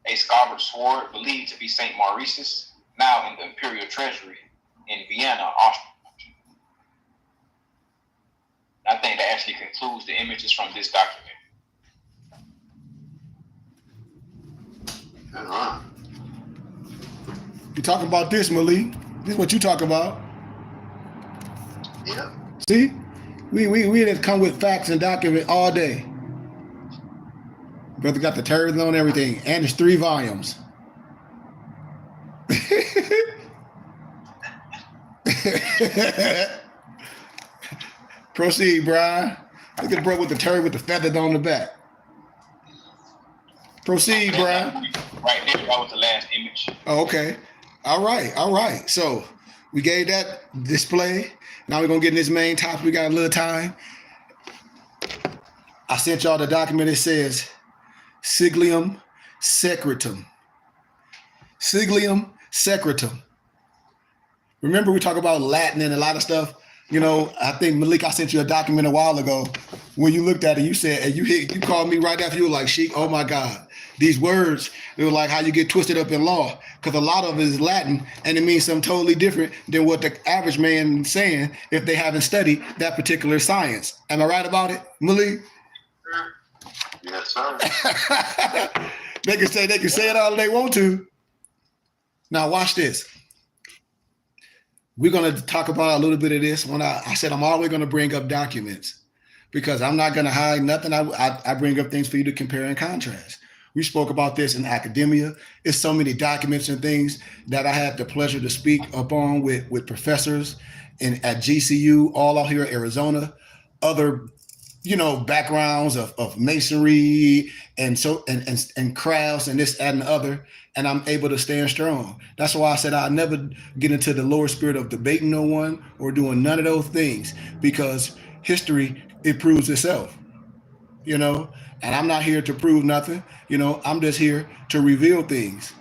A scarlet sword believed to be St. Maurice's, now in the Imperial Treasury in Vienna, Austria. I think that actually concludes the images from this document. All right. You talking about this, Malik? This is what you talk about. Yeah. See? We didn't come with facts and document all day. Brother got the turds on everything, and it's 3 volumes. Proceed, Brian. Look at the bro with the turd with the feathers on the back. Proceed, Brian. Right there, that was the last image. Oh, okay. All right. So we gave that display. Now we're gonna get in this main topic. We got a little time. I sent y'all the document. It says Siglium Secretum. Siglium Secretum. Remember we talk about Latin and a lot of stuff. You know, I think Malik, I sent you a document a while ago. When you looked at it, you said, and you called me right after. You were like, Sheik, oh my God, these words, they were like how you get twisted up in law, because a lot of it is Latin and it means something totally different than what the average man is saying if they haven't studied that particular science. Am I right about it, Malik? Yes, sir. They can say it all they want to. Now watch this. We're going to talk about a little bit of this. When I said I'm always going to bring up documents, because I'm not going to hide nothing. I bring up things for you to compare and contrast. We spoke about this in academia. It's so many documents and things that I had the pleasure to speak upon with professors at GCU, all out here in Arizona, other backgrounds of masonry and crafts and this, that, and the other, and I'm able to stand strong. That's why I said I'll never get into the lower spirit of debating no one or doing none of those things, because history, it proves itself, and I'm not here to prove nothing. I'm just here to reveal things,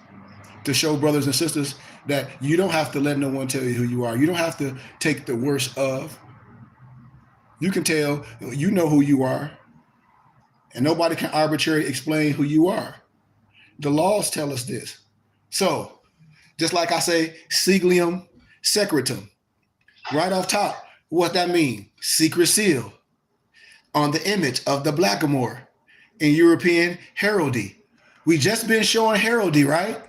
to show brothers and sisters that you don't have to let no one tell you who you are. You don't have to take the worst of. You can tell, you know who you are, and nobody can arbitrarily explain who you are. The laws tell us this. So, just like I say, siglium secretum, right off top, what that means? Secret seal on the image of the blackamoor in European heraldry. We just been showing heraldry, right?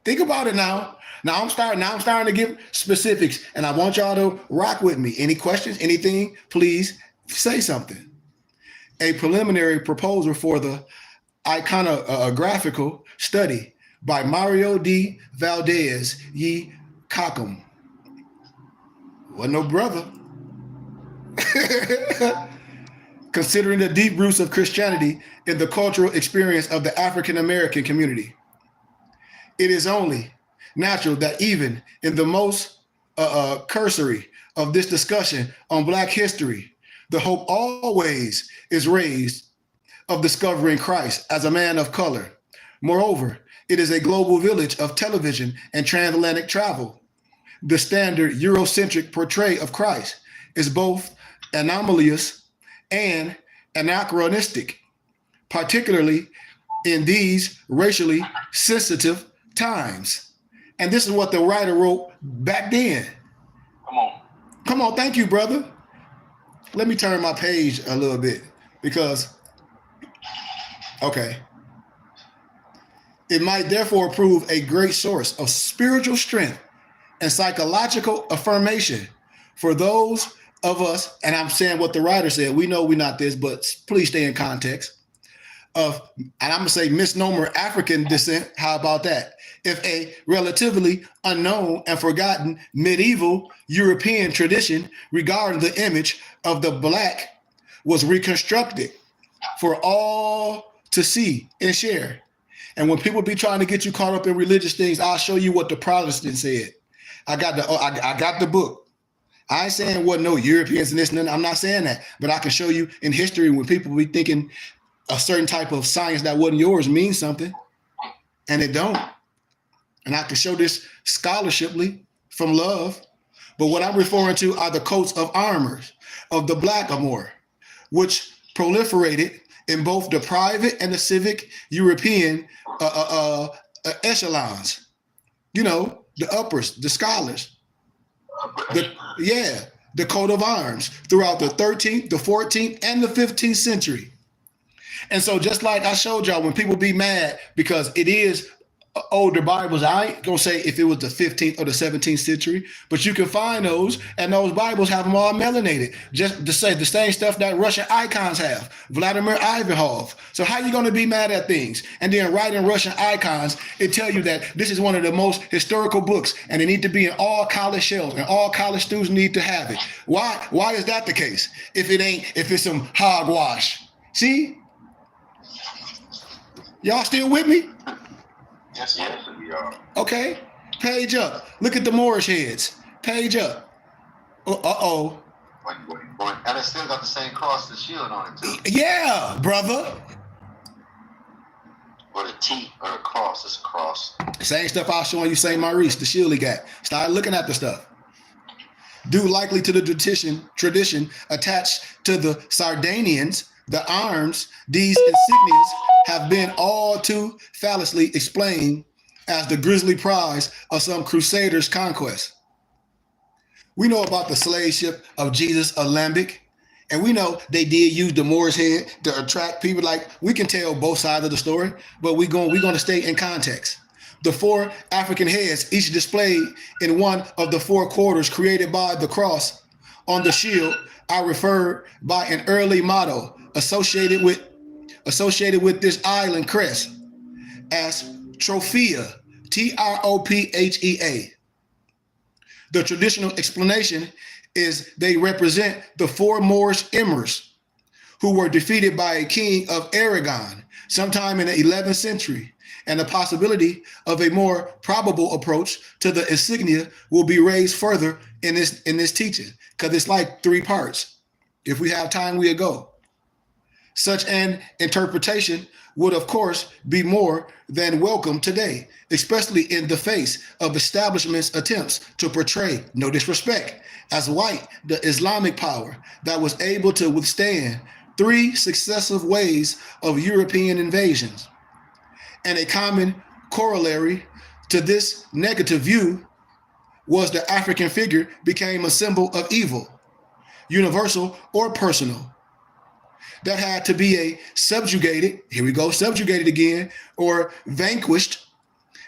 Think about it now. Now I'm starting to give specifics, and I want y'all to rock with me. Any questions, anything, please say something. A preliminary proposal for the iconographical study by Mario D. Valdez y Cockham. Wasn't no brother. Considering the deep roots of Christianity in the cultural experience of the African American community, it is only natural that even in the most cursory of this discussion on Black history, the hope always is raised of discovering Christ as a man of color. Moreover, it is a global village of television and transatlantic travel. The standard Eurocentric portray of Christ is both anomalous and anachronistic, particularly in these racially sensitive times. And this is what the writer wrote back then. Come on, thank you, brother. Let me turn my page a little bit because, okay. It might therefore prove a great source of spiritual strength and psychological affirmation for those of us, and I'm saying what the writer said, we know we're not this, but please stay in context, and I'm gonna say misnomer African descent, how about that? If a relatively unknown and forgotten medieval European tradition regarding the image of the Black was reconstructed for all to see and share. And when people be trying to get you caught up in religious things, I'll show you what the Protestant said. I got the book. I ain't saying what no Europeans and this and that. I'm not saying that, but I can show you in history when people be thinking a certain type of science that wasn't yours means something, and it don't. And I can show this scholarshiply from love. But what I'm referring to are the coats of armors of the blackamoor, which proliferated in both the private and the civic European echelons. The uppers, the scholars. The coat of arms throughout the 13th, the 14th, and the 15th century. And so just like I showed y'all, when people be mad because it is older Bibles, I ain't gonna say if it was the 15th or the 17th century, but you can find those, and those Bibles have them all melanated, just to say the same stuff that Russian icons have, Vladimir Ivanov. So how you gonna be mad at things? And then right in Russian icons, it tell you that this is one of the most historical books, and it need to be in all college shelves, and all college students need to have it. Why is that the case? If it's some hogwash. See? Y'all still with me? Yes, we are. Okay, page up. Look at the Moorish heads. Page up. Uh-oh. And it still got the same cross, the shield on it too. Yeah, brother. Or the T or the cross, it's a cross. Same stuff I was showing you, St. Maurice, the shield he got. Start looking at the stuff. Due likely to the tradition attached to the Sardinians, the arms, these insignias have been all too fallously explained as the grisly prize of some crusader's conquest. We know about the slave ship of Jesus Alembic, and we know they did use the Moor's head to attract people. Like, we can tell both sides of the story, but we're going to stay in context. The 4 African heads, each displayed in one of the 4 quarters created by the cross, On the shield are referred by an early motto associated with this island crest as Trophea, Trophea. The traditional explanation is they represent the four Moorish emirs who were defeated by a king of Aragon sometime in the 11th century, and the possibility of a more probable approach to the insignia will be raised further in this teaching, because it's like 3 parts. If we have time, we'll go. Such an interpretation would, of course, be more than welcome today, especially in the face of establishment's attempts to portray, no disrespect, as white the Islamic power that was able to withstand 3 successive waves of European invasions. And a common corollary to this negative view was the African figure became a symbol of evil, universal or personal, that had to be subjugated, here we go, subjugated again, or vanquished,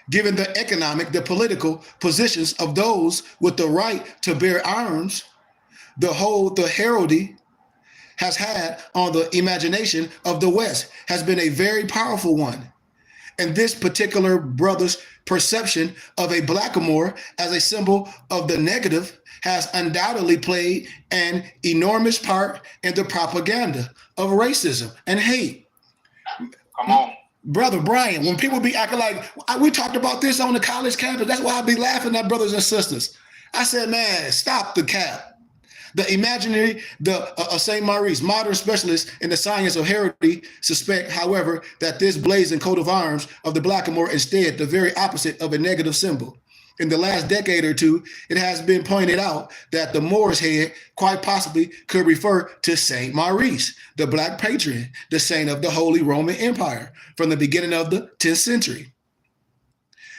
given the economic, the political positions of those with the right to bear arms. The heraldry has had on the imagination of the West has been a very powerful one. And this particular brother's perception of a blackamoor as a symbol of the negative has undoubtedly played an enormous part in the propaganda of racism and hate. Come on. Brother Brian, when people be acting like, we talked about this on the college campus, that's why I be laughing at brothers and sisters. I said, man, stop the cap. The imaginary, St. Maurice, modern specialists in the science of heraldry, suspect, however, that this blazing coat of arms of the blackamoor is instead the very opposite of a negative symbol. In the last decade or two, it has been pointed out that the Moor's head quite possibly could refer to St. Maurice, the black patron, the saint of the Holy Roman Empire from the beginning of the 10th century.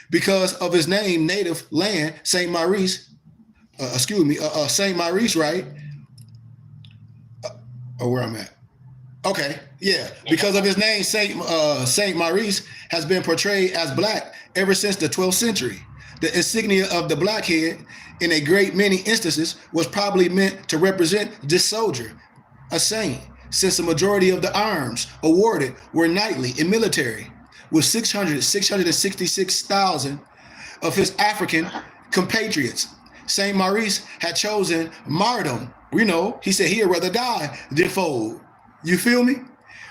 Because of his name, native land, St. Maurice, St. Maurice, right? Where I'm at. Okay, yeah. Because of his name, St. Maurice has been portrayed as black ever since the 12th century. The insignia of the blackhead, in a great many instances, was probably meant to represent this soldier, a saint, since the majority of the arms awarded were knightly and military, with 666,000 of his African compatriots. St. Maurice had chosen martyrdom. We know, he said he'd rather die than fold. You feel me?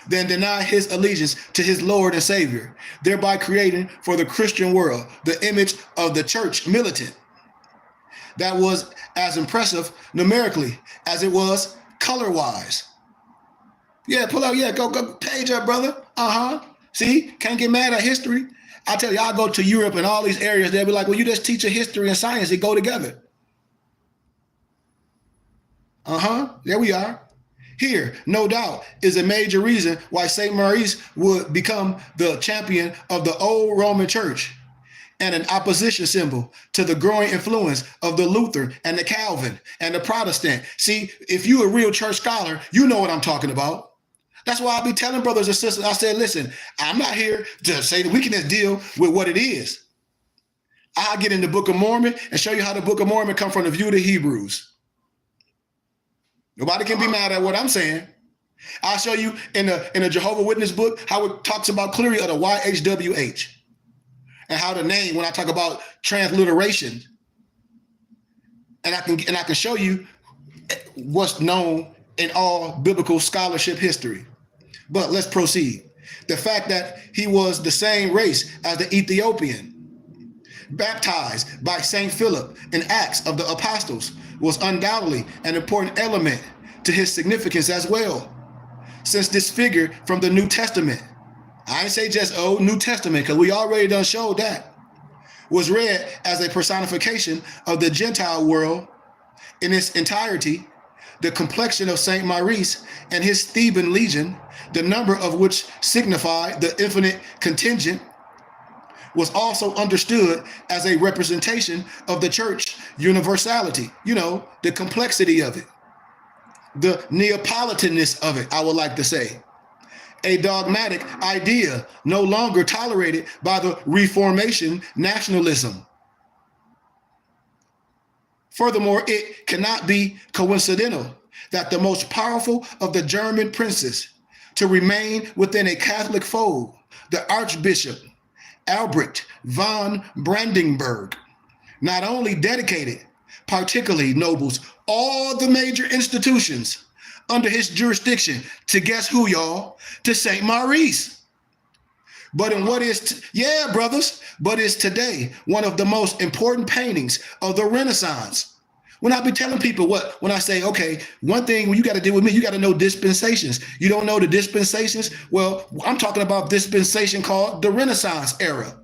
Than deny his allegiance to his Lord and Savior, thereby creating for the Christian world the image of the church militant that was as impressive numerically as it was color-wise. Yeah, pull up, yeah, go page up, brother. See, can't get mad at history. I tell you, I go to Europe and all these areas, they'll be like, well, you just teach a history and science, they go together. There we are. Here, no doubt, is a major reason why St. Maurice would become the champion of the old Roman Church and an opposition symbol to the growing influence of the Luther and the Calvin and the Protestant. See, if you're a real church scholar, you know what I'm talking about. That's why I be telling brothers and sisters, I said, listen, I'm not here to say that we can just deal with what it is. I'll get in the Book of Mormon and show you how the Book of Mormon come from the view of the Hebrews. Nobody can be mad at what I'm saying. I'll show you in the Jehovah Witness book how it talks about clearly of the YHWH and how the name, when I talk about transliteration, and I can show you what's known in all biblical scholarship history. But let's proceed. The fact that he was the same race as the Ethiopian, baptized by St. Philip in Acts of the Apostles, was undoubtedly an important element to his significance as well. Since this figure from the New Testament, I ain't say just Old New Testament, because we already done showed that, was read as a personification of the Gentile world in its entirety, the complexion of St. Maurice and his Theban legion, the number of which signified the infinite contingent, was also understood as a representation of the church universality, the complexity of it, the Neapolitanness of it, I would like to say. A dogmatic idea no longer tolerated by the Reformation nationalism. Furthermore, it cannot be coincidental that the most powerful of the German princes to remain within a Catholic fold, the Archbishop Albrecht von Brandenburg, not only dedicated particularly nobles all the major institutions under his jurisdiction to guess who, y'all? To St. Maurice. But in what is, brothers, but is today one of the most important paintings of the Renaissance. When I be telling people when I say, okay, one thing when you got to deal with me, you got to know dispensations. You don't know the dispensations? Well, I'm talking about dispensation called the Renaissance era.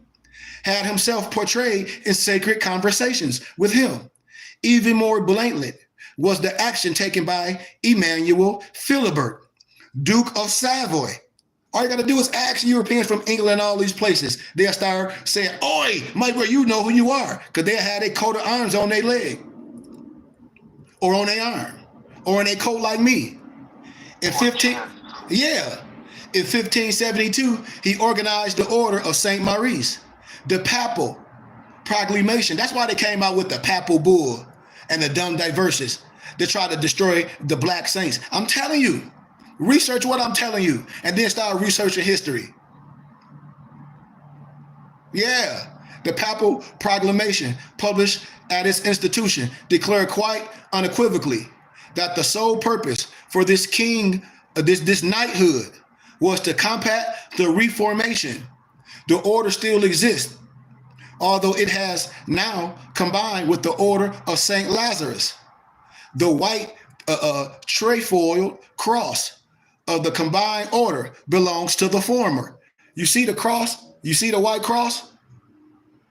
Had himself portrayed in sacred conversations with him. Even more blatantly was the action taken by Emmanuel Philibert, Duke of Savoy. All you got to do is ask Europeans from England and all these places. They'll start saying, oi, my boy, you know who you are, because they had a coat of arms on their leg or on their arm or in a coat like me. In 1572, he organized the Order of St. Maurice, the papal proclamation. That's why they came out with the papal bull and the dumb diverses to try to destroy the black saints. I'm telling you, research what I'm telling you, and then start researching history. Yeah, the papal proclamation published at its institution declared quite unequivocally that the sole purpose for this king, this knighthood, was to combat the Reformation. The order still exists, although it has now combined with the Order of St. Lazarus. The white trefoiled cross of the combined order belongs to the former. You see the cross? You see the white cross?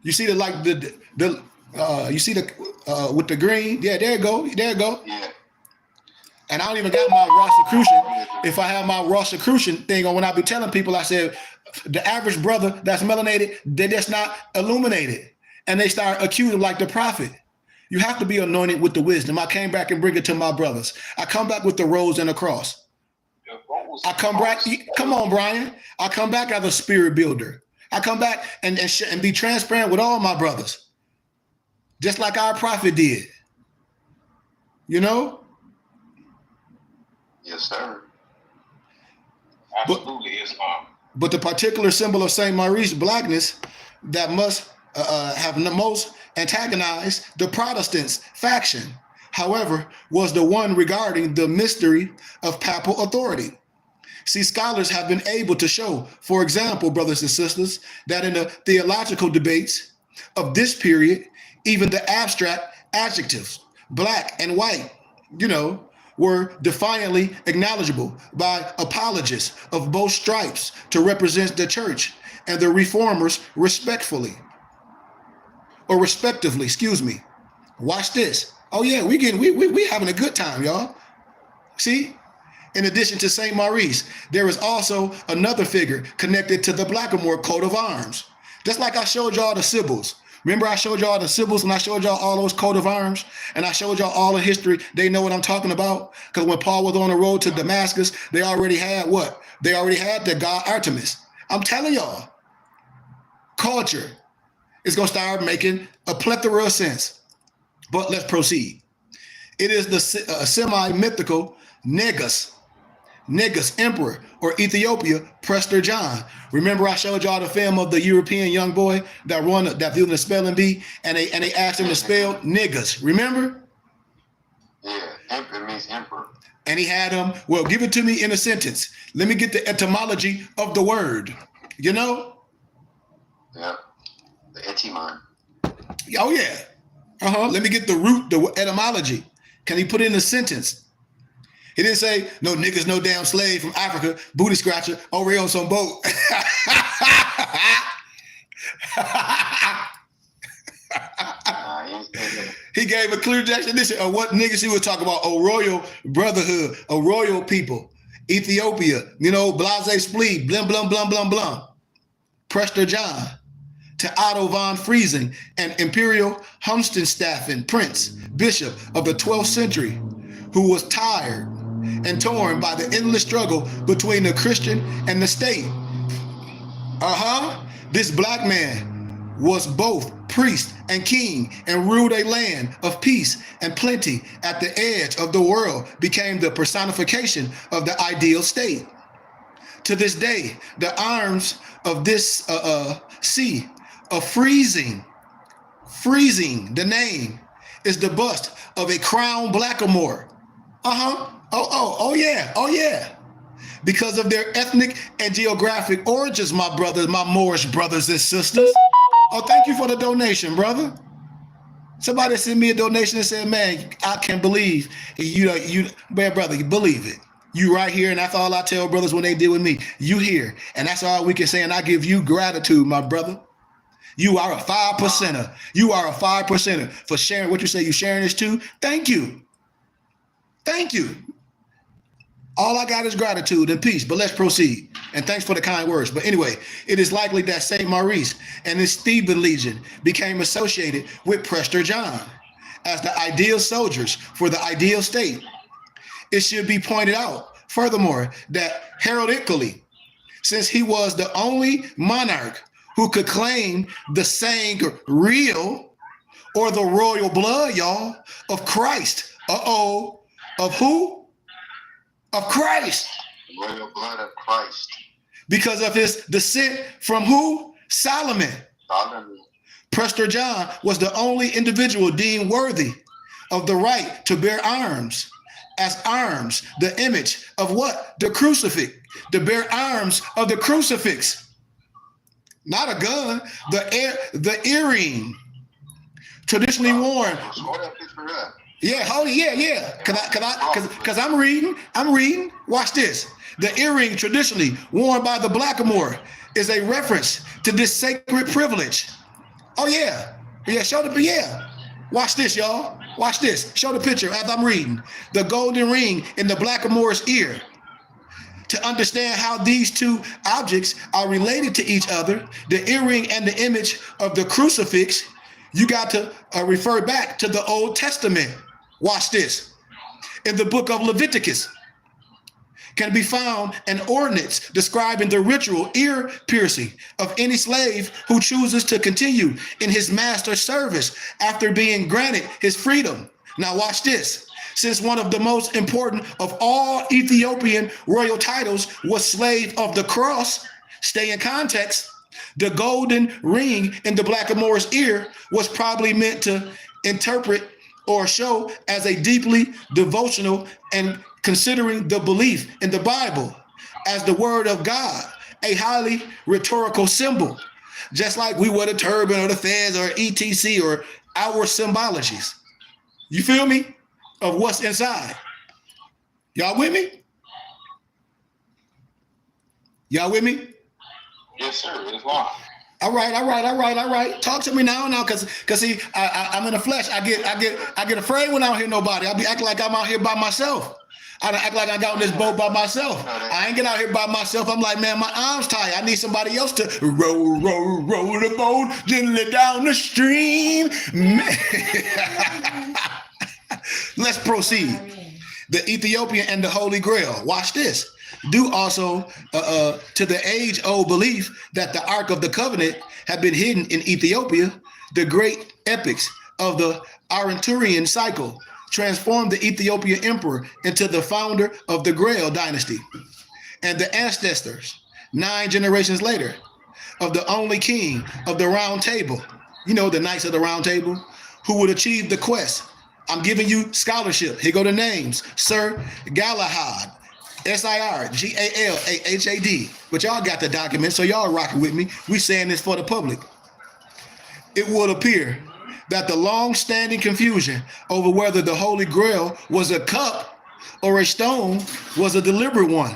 You see you see the with the green? Yeah, there you go. There you go. Yeah. And I don't even got my Rosicrucian. If I have my Rosicrucian thing on, when I be telling people, I said, the average brother that's melanated, they're just not illuminated. And they start accusing like the prophet. You have to be anointed with the wisdom. I came back and bring it to my brothers. I come back with the rose and the cross. I come back, come on, Brian. I come back as a spirit builder. I come back and be transparent with all my brothers. Just like our prophet did. You know? Yes, sir. Absolutely, Islam. But the particular symbol of St. Maurice blackness that must have the most antagonized the Protestants faction, however, was the one regarding the mystery of papal authority. See, scholars have been able to show, for example, brothers and sisters, that in the theological debates of this period, even the abstract adjectives, black and white, were defiantly acknowledgeable by apologists of both stripes to represent the church and the reformers respectively. Watch this. Oh yeah, we having a good time, y'all. See? In addition to St. Maurice, there is also another figure connected to the Blackamoor coat of arms. Just like I showed y'all the Sibyls. Remember I showed y'all the Sibyls and I showed y'all all those coat of arms and I showed y'all all the history. They know what I'm talking about. Because when Paul was on the road to Damascus, they already had what? They already had the god Artemis. I'm telling y'all, culture is going to start making a plethora of sense. But let's proceed. It is the semi-mythical Negus Emperor or Ethiopia, Prester John. Remember I showed y'all the film of the European young boy that did the spelling bee and they asked him to spell niggas. Remember? Yeah, it means emperor. And he had him, well, give it to me in a sentence. Let me get the etymology of the word. You know? Yeah, the etymon. Oh yeah. Let me get the root, the etymology. Can he put it in a sentence? He didn't say, no niggas, no damn slave from Africa, booty scratcher, over here on some boat. He gave a clear definition of what niggas he was talking about, a royal brotherhood, a royal people, Ethiopia, blase splee, blim, blum, blum, blum, blum. Prester John to Otto von Friesen, an imperial Hohenstaufen prince, bishop of the 12th century, who was tired and torn by the endless struggle between the Christian and the state. This black man was both priest and king and ruled a land of peace and plenty at the edge of the world, became the personification of the ideal state. To this day, the arms of this sea of freezing, the name is the bust of a crowned blackamoor. Oh yeah. Because of their ethnic and geographic origins, my brothers, my Moorish brothers and sisters. Oh, thank you for the donation, brother. Somebody sent me a donation and said, man, I can't believe man, brother, you believe it. You right here, and that's all I tell brothers when they deal with me. You here, and that's all we can say, and I give you gratitude, my brother. You are a 5%er. You are a 5%er for sharing what you say. You sharing this too? Thank you. Thank you. All I got is gratitude and peace, but let's proceed. And thanks for the kind words. But anyway, it is likely that St. Maurice and his Theban legion became associated with Prester John as the ideal soldiers for the ideal state. It should be pointed out, furthermore, that heraldically, since he was the only monarch who could claim the real or the royal blood, y'all, of Christ. Of who? Of Christ. Royal blood of Christ. Because of his descent from who? Solomon. Prester John was the only individual deemed worthy of the right to bear arms. As arms, the image of what? The crucifix. To bear arms of the crucifix. Not a gun, the earring. Traditionally worn. Yeah, holy, yeah. Cause I'm reading. Watch this. The earring traditionally worn by the blackamoor is a reference to this sacred privilege. Oh yeah. Watch this, y'all. Watch this. Show the picture as I'm reading. The golden ring in the blackamoor's ear. To understand how these two objects are related to each other, the earring and the image of the crucifix, you got to refer back to the Old Testament. Watch this. In the book of Leviticus can be found an ordinance describing the ritual ear piercing of any slave who chooses to continue in his master's service after being granted his freedom. Now watch this. Since one of the most important of all Ethiopian royal titles was slave of the cross, stay in context, the golden ring in the blackamoor's ear was probably meant to interpret or show as a deeply devotional and considering the belief in the Bible as the word of God, a highly rhetorical symbol, just like we wear the turban or the fez or etc. or our symbologies. You feel me? Of what's inside. Y'all with me? Y'all with me? Yes, sir. It's long. All right. Talk to me now, cause see, I'm in the flesh. I get afraid when I don't hear nobody. I be acting like I'm out here by myself. I act like I got on this boat by myself. I ain't get out here by myself. I'm like, man, my arm's tired. I need somebody else to row the boat gently down the stream. Let's proceed. The Ethiopian and the Holy Grail. Watch this. Due also to the age-old belief that the Ark of the Covenant had been hidden in Ethiopia, the great epics of the Arthurian cycle transformed the Ethiopian emperor into the founder of the Grail dynasty and the ancestors, 9 generations later, of the only king of the Round Table, you know, the Knights of the Round Table, who would achieve the quest. I'm giving you scholarship. Here go the names. Sir Galahad, Sir Galahad. But y'all got the document, so y'all rocking with me. We saying this for the public. It would appear that the long-standing confusion over whether the Holy Grail was a cup or a stone was a deliberate one.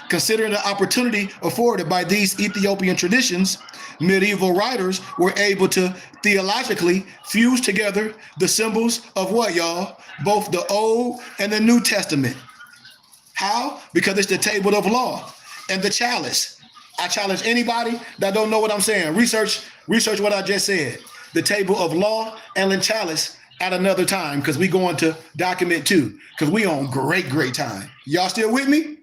Considering the opportunity afforded by these Ethiopian traditions, medieval writers were able to theologically fuse together the symbols of what, y'all? Both the Old and the New Testament. How? Because it's the table of law and the chalice. I challenge anybody that don't know what I'm saying. Research what I just said. The table of law and the chalice at another time, because we going to document 2, because we on great time. Y'all still with me?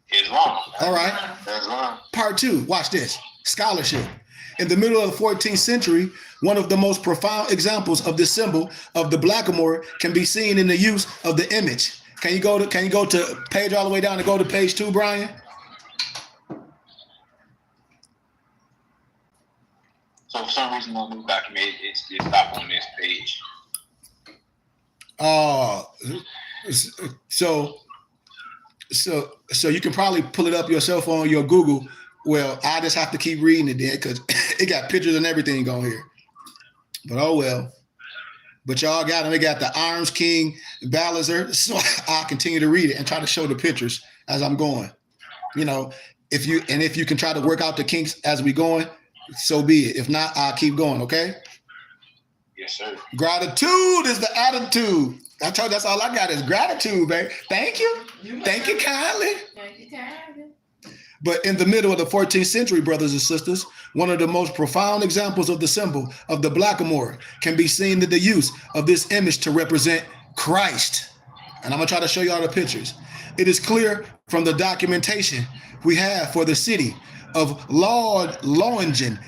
It's long. All right. That's long. Part 2. Watch this. scholarship. In the middle of the 14th century, one of the most profound examples of the symbol of the blackamoor can be seen in the use of the image. Can you go to page all the way down and go to page 2, Brian? So for some reason on this document, it stopped on this page. So you can probably pull it up yourself on your Google. Well, I just have to keep reading it then because it got pictures and everything on here. But oh well. But y'all got them. They got the Arms King Balazar. So I'll continue to read it and try to show the pictures as I'm going. You know, if you can try to work out the kinks as we going, so be it. If not, I'll keep going, okay? Yes, sir. Gratitude is the attitude. I told you that's all I got is gratitude, baby. Thank you. Thank you kindly. Thank you kindly. But in the middle of the 14th century, brothers and sisters, one of the most profound examples of the symbol of the blackamoor can be seen in the use of this image to represent Christ. And I'm going to try to show you all the pictures. It is clear from the documentation we have for the city of Lauingen, Lauingen,